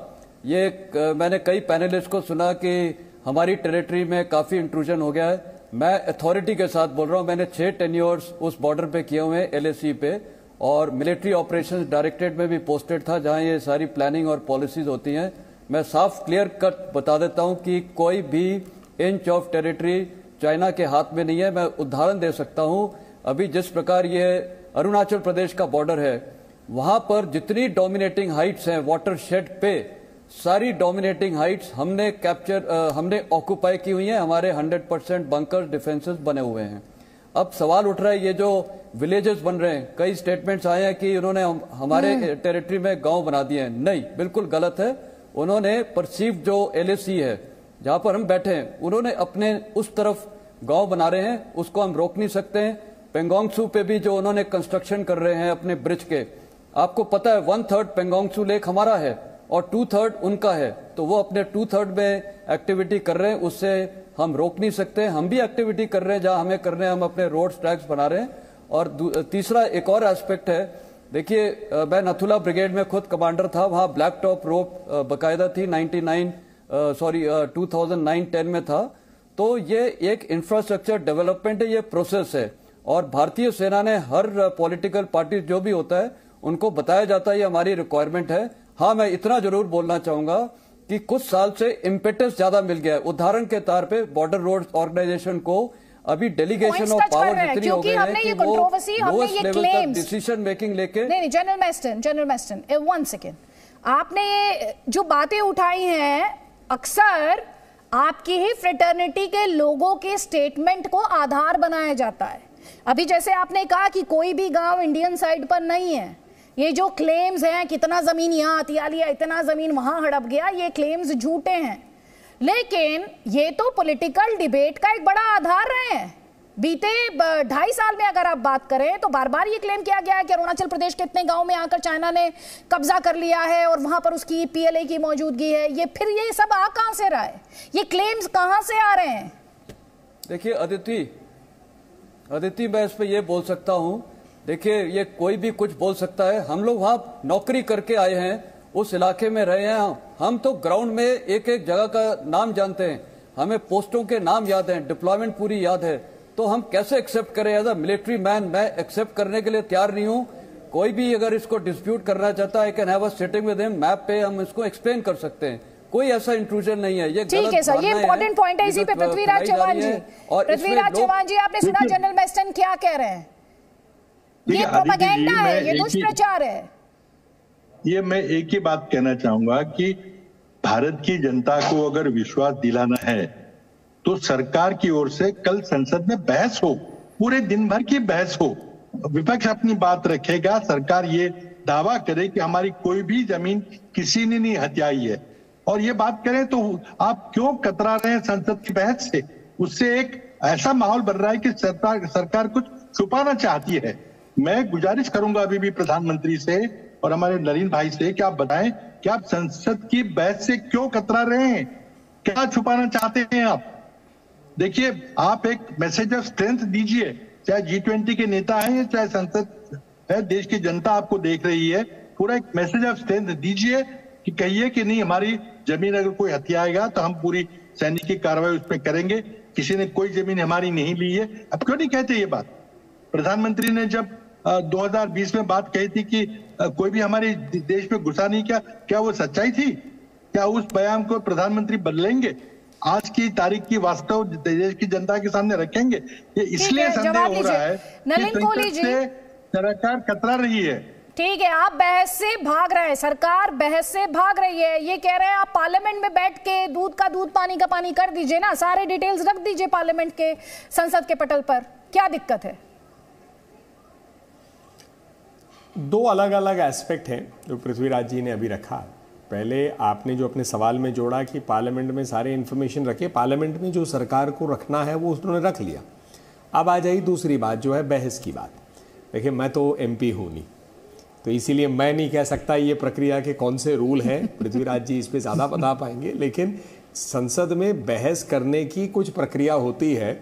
ये मैंने कई पैनलिस्ट को सुना कि हमारी टेरिटरी में काफी इंट्रूजन हो गया है। मैं अथॉरिटी के साथ बोल रहा हूं, मैंने 6 टेन्योर्स उस बॉर्डर पे किए हुए हैं एलएसी पे, और मिलिट्री ऑपरेशंस डायरेक्टरेट में भी पोस्टेड था जहां ये सारी प्लानिंग और पॉलिसीज होती हैं। मैं साफ क्लियर कट बता देता हूं कि कोई भी इंच ऑफ टेरिटरी चाइना के हाथ में नहीं है। मैं उदाहरण दे सकता हूं, अभी जिस प्रकार ये अरुणाचल प्रदेश का बॉर्डर है, वहां पर जितनी डोमिनेटिंग हाइट्स हैं वाटर शेड पे, सारी डोमिनेटिंग हाइट्स हमने ऑक्यूपाई की हुई हैं। हमारे 100% बंकर डिफेंसेस बने हुए हैं। अब सवाल उठ रहा है, ये जो विलेजेस बन रहे हैं, कई स्टेटमेंट्स आए हैं कि उन्होंने हमारे टेरिटरी में गांव बना दिए हैं। नहीं, बिल्कुल गलत है। उन्होंने परसीव जो LAC है जहां पर हम बैठे हैं, उन्होंने अपने उस तरफ गांव बना रहे हैं, उसको हम रोक नहीं सकते हैं। पेंगोंग सू पे भी जो उन्होंने कंस्ट्रक्शन कर रहे हैं अपने ब्रिज के, आपको पता है 1/3 पेंगोंग सू लेक हमारा है और 2/3 उनका है, तो वो अपने 2/3 में एक्टिविटी कर रहे हैं, उससे हम रोक नहीं सकते। हम भी एक्टिविटी कर रहे हैं जहां हमें करने हैं, हम अपने रोड ट्रैक्स बना रहे हैं। और तीसरा एक और एस्पेक्ट है, देखिए मैं नथुला ब्रिगेड में खुद कमांडर था, वहां ब्लैक टॉप रोप बकायदा थी 2009-10 में था। तो ये एक इंफ्रास्ट्रक्चर डेवलपमेंट है, ये प्रोसेस है। और भारतीय सेना ने हर पॉलिटिकल पार्टी जो भी होता है उनको बताया जाता है ये हमारी रिक्वायरमेंट है। हाँ, मैं इतना जरूर बोलना चाहूंगा कि कुछ साल से इम्पेटस ज्यादा मिल गया है। उदाहरण के तौर पे बॉर्डर रोड ऑर्गेनाइजेशन को अभी डेलीगेशन ऑफ पावर इतनी हो गई है कि वो लोएस्ट लेवल तक डिसीजन मेकिंग लेके। नहीं, जनरल मैस्टन 1 सेकेंड, आपने ये जो बातें उठाई हैं अक्सर आपकी ही फ्रेटर्निटी के लोगों के स्टेटमेंट को आधार बनाया जाता है। अभी जैसे आपने कहा कि कोई भी गांव इंडियन साइड पर नहीं है, ये जो क्लेम्स हैं कितना जमीन यहाँ हथिया लिया, इतना जमीन वहां हड़प गया, ये क्लेम्स झूठे हैं। लेकिन ये तो पॉलिटिकल डिबेट का एक बड़ा आधार रहे हैं। बीते 2.5 साल में अगर आप बात करें तो बार बार ये क्लेम किया गया है कि अरुणाचल प्रदेश के इतने गांव में आकर चाइना ने कब्जा कर लिया है और वहां पर उसकी PLA की मौजूदगी है। ये फिर ये सब आ कहां से रहा है, ये क्लेम्स कहां से आ रहे हैं? देखिए अदिति मैं इस पे ये बोल सकता हूं, देखिए ये कोई भी कुछ बोल सकता है। हम लोग वहां नौकरी करके आए हैं, उस इलाके में रहे हैं। हम तो ग्राउंड में एक एक जगह का नाम जानते हैं, हमें पोस्टों के नाम याद हैं, डिप्लॉयमेंट पूरी याद है। तो हम कैसे एक्सेप्ट करें एज अ मिलिट्री मैन? मैं एक्सेप्ट करने के लिए तैयार नहीं हूं। कोई भी अगर इसको डिस्प्यूट करना चाहता है, can have a sitting with him, map पे हम इसको एक्सप्लेन कर सकते हैं। कोई ऐसा इंट्रूजन नहीं है। ये ठीक है सर, ये इंपॉर्टेंट पॉइंट है। इसी पे पृथ्वीराज चौहान जी, आपने सुना जनरल मैस्टन क्या कह रहे हैं? ये प्रोपेगेंडा है, ये दुष्प्रचार है। ये मैं एक ही बात कहना चाहूंगा कि भारत की जनता को अगर विश्वास दिलाना है तो सरकार की ओर से कल संसद में बहस हो, पूरे दिन भर की बहस हो, विपक्ष अपनी बात रखेगा, सरकार ये दावा करे कि हमारी कोई भी जमीन किसी ने नहीं हथियाई है, और ये बात करें तो आप क्यों कतरा रहे हैं संसद की बहस से? उससे एक ऐसा माहौल बन रहा है कि सरकार कुछ छुपाना चाहती है। मैं गुजारिश करूंगा अभी भी प्रधानमंत्री से और हमारे नरेंद्र भाई से कि आप बताएं कि आप संसद की बहस से क्यों कतरा रहे हैं, क्या छुपाना चाहते हैं आप? देखिए, आप एक मैसेज ऑफ स्ट्रेंथ दीजिए, चाहे G20 के नेता हैं चाहे संसद है, देश की जनता आपको देख रही है, पूरा एक मैसेज ऑफ स्ट्रेंथ दीजिए कि कहिए कि नहीं, हमारी जमीन अगर कोई हथियाएगा तो हम पूरी सैनिक की कार्रवाई उस पर करेंगे, किसी ने कोई जमीन हमारी नहीं ली है। अब क्यों नहीं कहते ये बात? प्रधानमंत्री ने जब 2020 में बात कही थी कि कोई भी हमारे देश में घुसा नहीं, क्या वो सच्चाई थी? क्या उस बयान को प्रधानमंत्री बदलेंगे? आज की तारीख की वास्तव देश की जनता के सामने रखेंगे? ये इसलिए संदेह हो रहा है कि सरकार कतरा रही है। ठीक है, आप बहस से भाग रहे हैं, सरकार बहस से भाग रही है। ये कह रहे हैं आप पार्लियामेंट में बैठ के दूध का दूध पानी का पानी कर दीजिए ना, सारे डिटेल्स रख दीजिए पार्लियामेंट के संसद के पटल पर, क्या दिक्कत है? दो अलग अलग एस्पेक्ट हैं जो पृथ्वीराज जी ने अभी रखा। पहले आपने जो अपने सवाल में जोड़ा कि पार्लियामेंट में सारे इन्फॉर्मेशन रखे, पार्लियामेंट में जो सरकार को रखना है वो उन्होंने रख लिया। अब आ जाए दूसरी बात जो है बहस की बात। देखिए, मैं तो MP हूँ नहीं, तो इसीलिए मैं नहीं कह सकता ये प्रक्रिया के कौन से रूल हैं, पृथ्वीराज जी इस पे ज़्यादा बता पाएंगे। लेकिन संसद में बहस करने की कुछ प्रक्रिया होती है।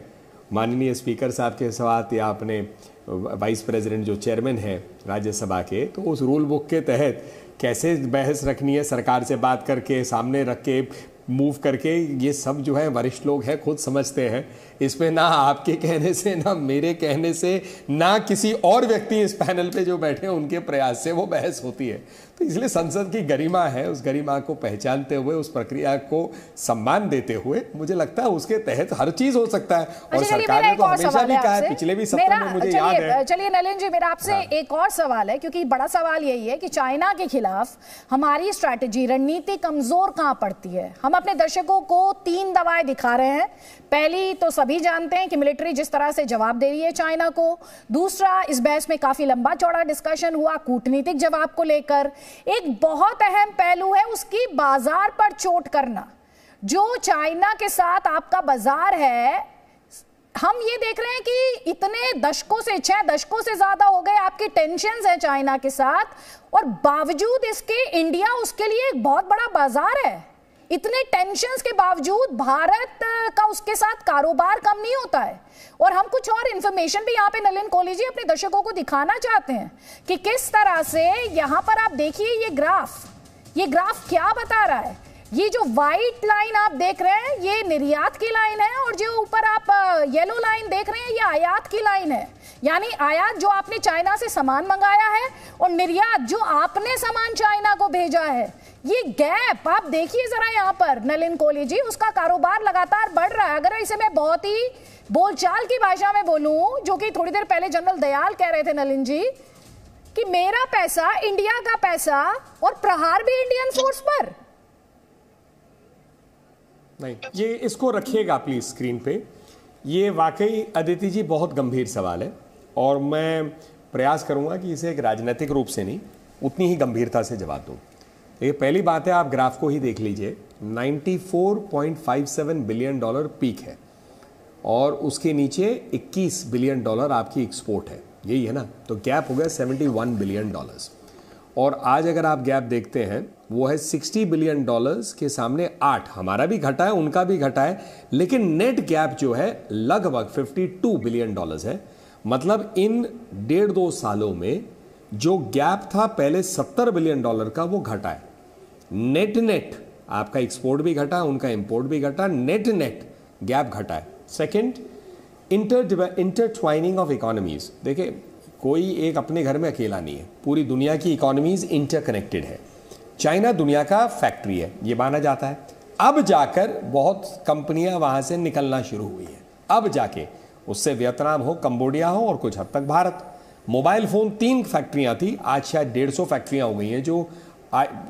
माननीय स्पीकर साहब के साथ या अपने वाइस प्रेसिडेंट जो चेयरमैन है राज्यसभा के, तो उस रूल बुक के तहत कैसे बहस रखनी है, सरकार से बात करके सामने रख के मूव करके, ये सब जो है वरिष्ठ लोग हैं, खुद समझते हैं। इसमें ना आपके कहने से, ना मेरे कहने से, ना किसी और व्यक्ति इस पैनल पे जो बैठे हैं उनके प्रयास से वो बहस होती है। तो इसलिए संसद की गरिमा है, उस गरिमा को पहचानते हुए, उस प्रक्रिया को सम्मान देते हुए, मुझे लगता है उसके तहत हर चीज हो सकता है। और सरकार ने तो हमेशा भी कहा है, पिछले भी सत्र में मुझे याद है। चलिए नलिन जी, मेरा आपसे एक और सवाल है, क्योंकि बड़ा सवाल यही है कि चाइना के खिलाफ हमारी स्ट्रैटेजी, रणनीति कमजोर कहां पड़ती है। हम अपने दर्शकों को 3 दवाएं दिखा रहे हैं। पहली तो सभी जानते हैं कि मिलिट्री जिस तरह से जवाब दे रही है चाइना को। दूसरा, इस बहस में काफी लंबा चौड़ा डिस्कशन हुआ कूटनीतिक जवाब को लेकर। एक बहुत अहम पहलू है उसकी बाजार पर चोट करना। जो चाइना के साथ आपका बाजार है, हम ये देख रहे हैं कि इतने दशकों से, 6 दशकों से ज्यादा हो गए आपकी टेंशन्स हैं चाइना के साथ, और बावजूद इसके इंडिया उसके लिए एक बहुत बड़ा बाजार है। इतने टेंशन्स के बावजूद भारत का उसके साथ कारोबार कम नहीं होता है। और हम कुछ और इंफॉर्मेशन भी यहाँ पे नलिन कोहली जी अपने दर्शकों को दिखाना चाहते हैं कि किस तरह से यहाँ पर आप देखिए ये ग्राफ क्या बता रहा है। ये जो व्हाइट लाइन आप देख रहे हैं ये निर्यात की लाइन है, और जो ऊपर आप येलो लाइन देख रहे हैं ये आयात की लाइन है। यानी आयात जो आपने चाइना से सामान मंगाया है, और निर्यात जो आपने सामान चाइना को भेजा है। ये गैप आप देखिए जरा यहाँ पर नलिन कोहली जी, उसका कारोबार लगातार बढ़ रहा है। अगर इसे मैं बहुत ही बोलचाल की भाषा में बोलूं, जो कि थोड़ी देर पहले जनरल दयाल कह रहे थे नलिन जी, कि मेरा पैसा, इंडिया का पैसा, और प्रहार भी इंडियन फोर्स पर। नहीं, ये इसको रखिएगा प्लीज स्क्रीन पे। ये वाकई अदिति जी बहुत गंभीर सवाल है, और मैं प्रयास करूंगा कि इसे एक राजनीतिक रूप से नहीं, उतनी ही गंभीरता से जवाब दूं। ये पहली बात है, आप ग्राफ को ही देख लीजिए। 94.57 बिलियन डॉलर पीक है, और उसके नीचे 21 बिलियन डॉलर आपकी एक्सपोर्ट है, यही है ना। तो गैप हो गया 71 बिलियन डॉलर्स। और आज अगर आप गैप देखते हैं वो है 60 बिलियन डॉलर्स के सामने 8। हमारा भी घटा है, उनका भी घटा है, लेकिन नेट गैप जो है लगभग 52 बिलियन डॉलर्स है। मतलब इन 1.5-2 सालों में जो गैप था पहले 70 बिलियन डॉलर का, वो घटा है। नेट आपका एक्सपोर्ट भी घटा, उनका इंपोर्ट भी घटा, नेट गैप घटा है। Second, intertwining of economies. देखिए, कोई एक अपने घर में अकेला नहीं है, पूरी दुनिया की इकोनॉमीज इंटरकनेक्टेड है। चाइना दुनिया का फैक्ट्री है, ये माना जाता है। अब जाकर बहुत कंपनियां वहां से निकलना शुरू हुई है, अब जाके उससे वियतनाम हो, कंबोडिया हो, और कुछ हद तक भारत। मोबाइल फोन 3 फैक्ट्रियां थी, आज शायद 150 फैक्ट्रियां हो गई हैं जो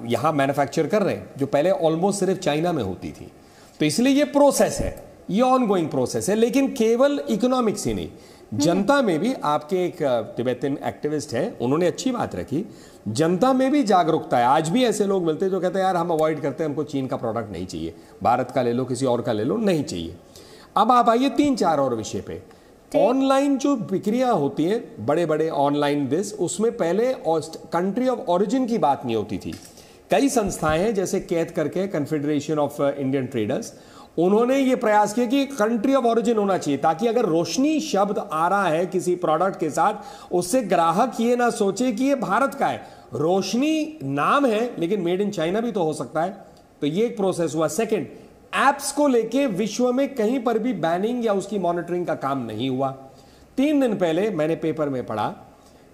यहां मैन्युफैक्चर कर रहे हैं, जो पहले ऑलमोस्ट सिर्फ चाइना में होती थी। तो इसलिए ये प्रोसेस है, ये ऑनगोइंग प्रोसेस है। लेकिन केवल इकोनॉमिक्स ही नहीं, जनता में भी, आपके एक तिब्बतन एक्टिविस्ट हैं, उन्होंने अच्छी बात रखी, जनता में भी जागरूकता है। आज भी ऐसे लोग मिलते हैं जो कहते हैं यार हम अवॉइड करते हैं, हमको चीन का प्रोडक्ट नहीं चाहिए, भारत का ले लो, किसी और का ले लो, नहीं चाहिए। अब आप आइए 3-4 और विषय पे। ऑनलाइन जो बिक्रियां होती है, बड़े बड़े ऑनलाइन उसमें पहले कंट्री ऑफ ओरिजिन की बात नहीं होती थी। कई संस्थाएं हैं जैसे कैद करके, कन्फेडरेशन ऑफ इंडियन ट्रेडर्स, उन्होंने ये प्रयास किया कि कंट्री ऑफ ओरिजिन होना चाहिए, ताकि अगर रोशनी शब्द आ रहा है किसी प्रोडक्ट के साथ, उससे ग्राहक ये ना सोचे कि ये भारत का है। रोशनी नाम है, लेकिन मेड इन चाइना भी तो हो सकता है। तो ये एक प्रोसेस हुआ। सेकंड, एप्स को लेके विश्व में कहीं पर भी बैनिंग या उसकी मॉनिटरिंग का काम नहीं हुआ। 3 दिन पहले मैंने पेपर में पढ़ा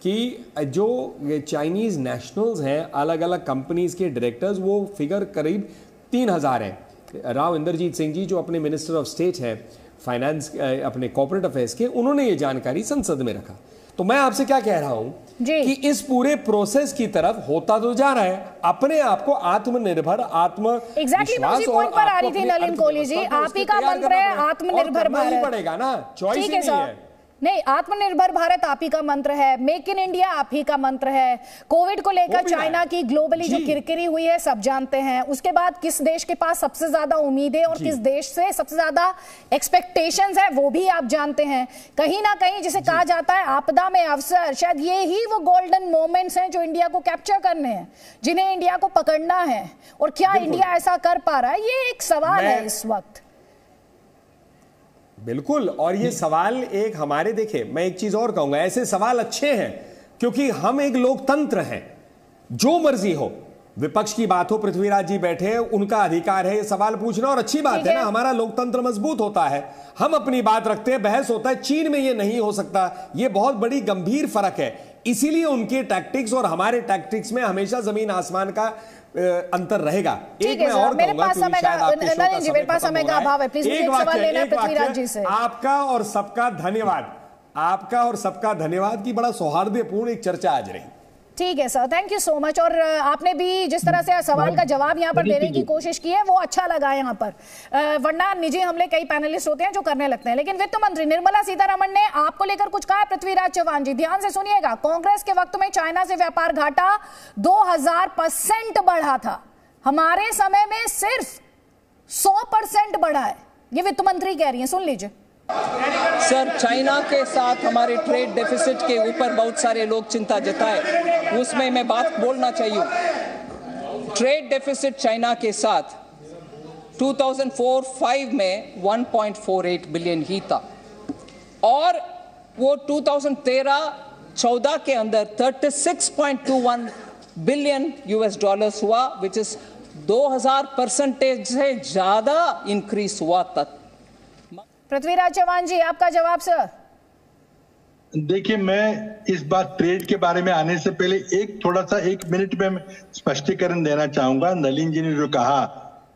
कि जो चाइनीज नेशनल्स हैं, अलग अलग कंपनीज के डायरेक्टर्स, वो फिगर करीब 3000 है। राव इंद्रजीत सिंह जी जो अपने मिनिस्टर ऑफ स्टेट है फाइनेंस, अपने कॉर्पोरेट अफेयर्स के, उन्होंने ये जानकारी संसद में रखा। तो मैं आपसे क्या कह रहा हूं कि इस पूरे प्रोसेस की तरफ होता तो जा रहा है, अपने आप को आत्मनिर्भर, आत्मविश्वास और पर आ रही थी नलिन कोहली जी, आप ही का मंत्र है आत्मनिर्भर भारत, पड़ेगा ना, चॉइस ही नहीं है। नहीं, आत्मनिर्भर भारत आप ही का मंत्र है, मेक इन इंडिया आप ही का मंत्र है। कोविड को लेकर चाइना की ग्लोबली जो किरकिरी हुई है सब जानते हैं। उसके बाद किस देश के पास सबसे ज्यादा उम्मीदें और किस देश से सबसे ज्यादा एक्सपेक्टेशंस है वो भी आप जानते हैं। कहीं ना कहीं जिसे कहा जाता है आपदा में अवसर, शायद ये ही वो गोल्डन मोमेंट्स हैं जो इंडिया को कैप्चर करने हैं, जिन्हें इंडिया को पकड़ना है। और क्या इंडिया ऐसा कर पा रहा है, ये एक सवाल है इस वक्त। बिल्कुल, और ये सवाल एक हमारे, देखे मैं एक चीज और कहूंगा, ऐसे सवाल अच्छे हैं क्योंकि हम एक लोकतंत्र हैं, जो मर्जी हो विपक्ष की बात हो, पृथ्वीराज जी बैठे हैं, उनका अधिकार है ये सवाल पूछना, और अच्छी बात है ना, हमारा लोकतंत्र मजबूत होता है, हम अपनी बात रखते हैं, बहस होता है। चीन में ये नहीं हो सकता, ये बहुत बड़ी गंभीर फर्क है। इसीलिए उनके टैक्टिक्स और हमारे टैक्टिक्स में हमेशा जमीन आसमान का अंतर रहेगा। एक मैं और मेरे पास समय का अभाव है, प्लीज एक सवाल लेना पृथ्वीराज जी से। आपका और सबका धन्यवाद, आपका और सबका धन्यवाद की बड़ा सौहार्दपूर्ण एक चर्चा आज रही। ठीक है sir, thank you so much. और आपने भी जिस तरह से सवाल का जवाब यहाँ पर देने की कोशिश की है वो अच्छा लगा यहाँ पर, वरना निजी हमले कई पैनलिस्ट होते हैं जो करने लगते हैं। लेकिन वित्त मंत्री निर्मला सीतारमण ने आपको लेकर कुछ कहा है। पृथ्वीराज चौहान जी ध्यान से सुनिएगा, कांग्रेस के वक्त में चाइना से व्यापार घाटा 2000% बढ़ा था, हमारे समय में सिर्फ 100% बढ़ा है, ये वित्त मंत्री कह रही है, सुन लीजिए। सर, चाइना के साथ हमारे ट्रेड डेफिसिट के ऊपर बहुत सारे लोग चिंता जताए, उसमें मैं बात बोलना चाहिए। ट्रेड डेफिसिट चाइना के साथ 2004-05 में 1.48 बिलियन ही था, और वो 2013-14 के अंदर 36.21 बिलियन US डॉलर्स हुआ, विच इज 2000% से ज्यादा इंक्रीज हुआ तक। पृथ्वीराज चौहान जी आपका जवाब सर। देखिए, मैं इस बात ट्रेड के बारे में आने से पहले एक मिनट में स्पष्टीकरण देना चाहूंगा। नलिन जी ने जो कहा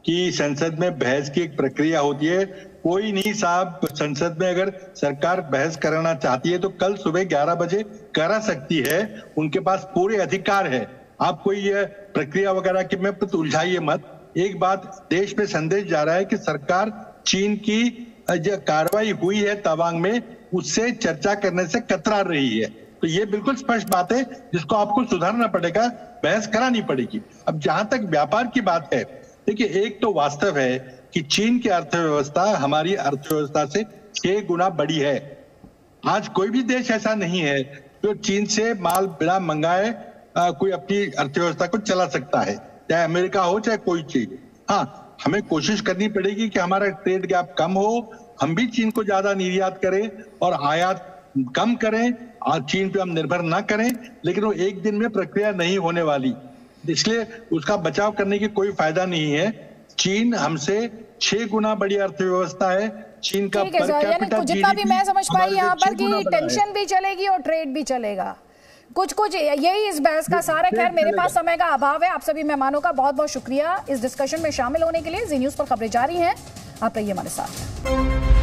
कि संसद में बहस की एक प्रक्रिया होती है, कोई नहीं साहब, संसद में अगर सरकार बहस कराना चाहती है तो कल सुबह 11 बजे करा सकती है, उनके पास पूरे अधिकार है। आप कोई ये प्रक्रिया वगैरह के में उलझाइए मत। एक बात देश में संदेश जा रहा है कि सरकार चीन की जो कार्रवाई हुई है तवांग में, उससे चर्चा करने से कतरा रही है। तो ये बिल्कुल स्पष्ट बात है जिसको आपको सुधारना पड़ेगा, बहस करानी पड़ेगी। अब जहां तक व्यापार की बात है, देखिए, एक तो वास्तव है कि चीन की अर्थव्यवस्था हमारी अर्थव्यवस्था से 6 गुना बड़ी है। आज कोई भी देश ऐसा नहीं है जो चीन से माल बिना मंगाए कोई अपनी अर्थव्यवस्था को चला सकता है, चाहे अमेरिका हो चाहे कोई चीज। हाँ, हमें कोशिश करनी पड़ेगी कि हमारा ट्रेड गैप कम हो, हम भी चीन को ज्यादा निर्यात करें और आयात कम करें, और चीन पे हम निर्भर ना करें। लेकिन वो एक दिन में प्रक्रिया नहीं होने वाली, इसलिए उसका बचाव करने की कोई फायदा नहीं है। चीन हमसे 6 गुना बड़ी अर्थव्यवस्था है। चीन का पर कैपिटा जितना भी मैं समझ पाई यहाँ पर कि टेंशन भी चलेगी और ट्रेड भी चलेगा, कुछ यही इस बहस का सारा। खैर, मेरे पास समय का अभाव है। आप सभी मेहमानों का बहुत बहुत शुक्रिया इस डिस्कशन में शामिल होने के लिए। जी न्यूज़ पर खबरें जारी हैं, आप रहिए हमारे साथ।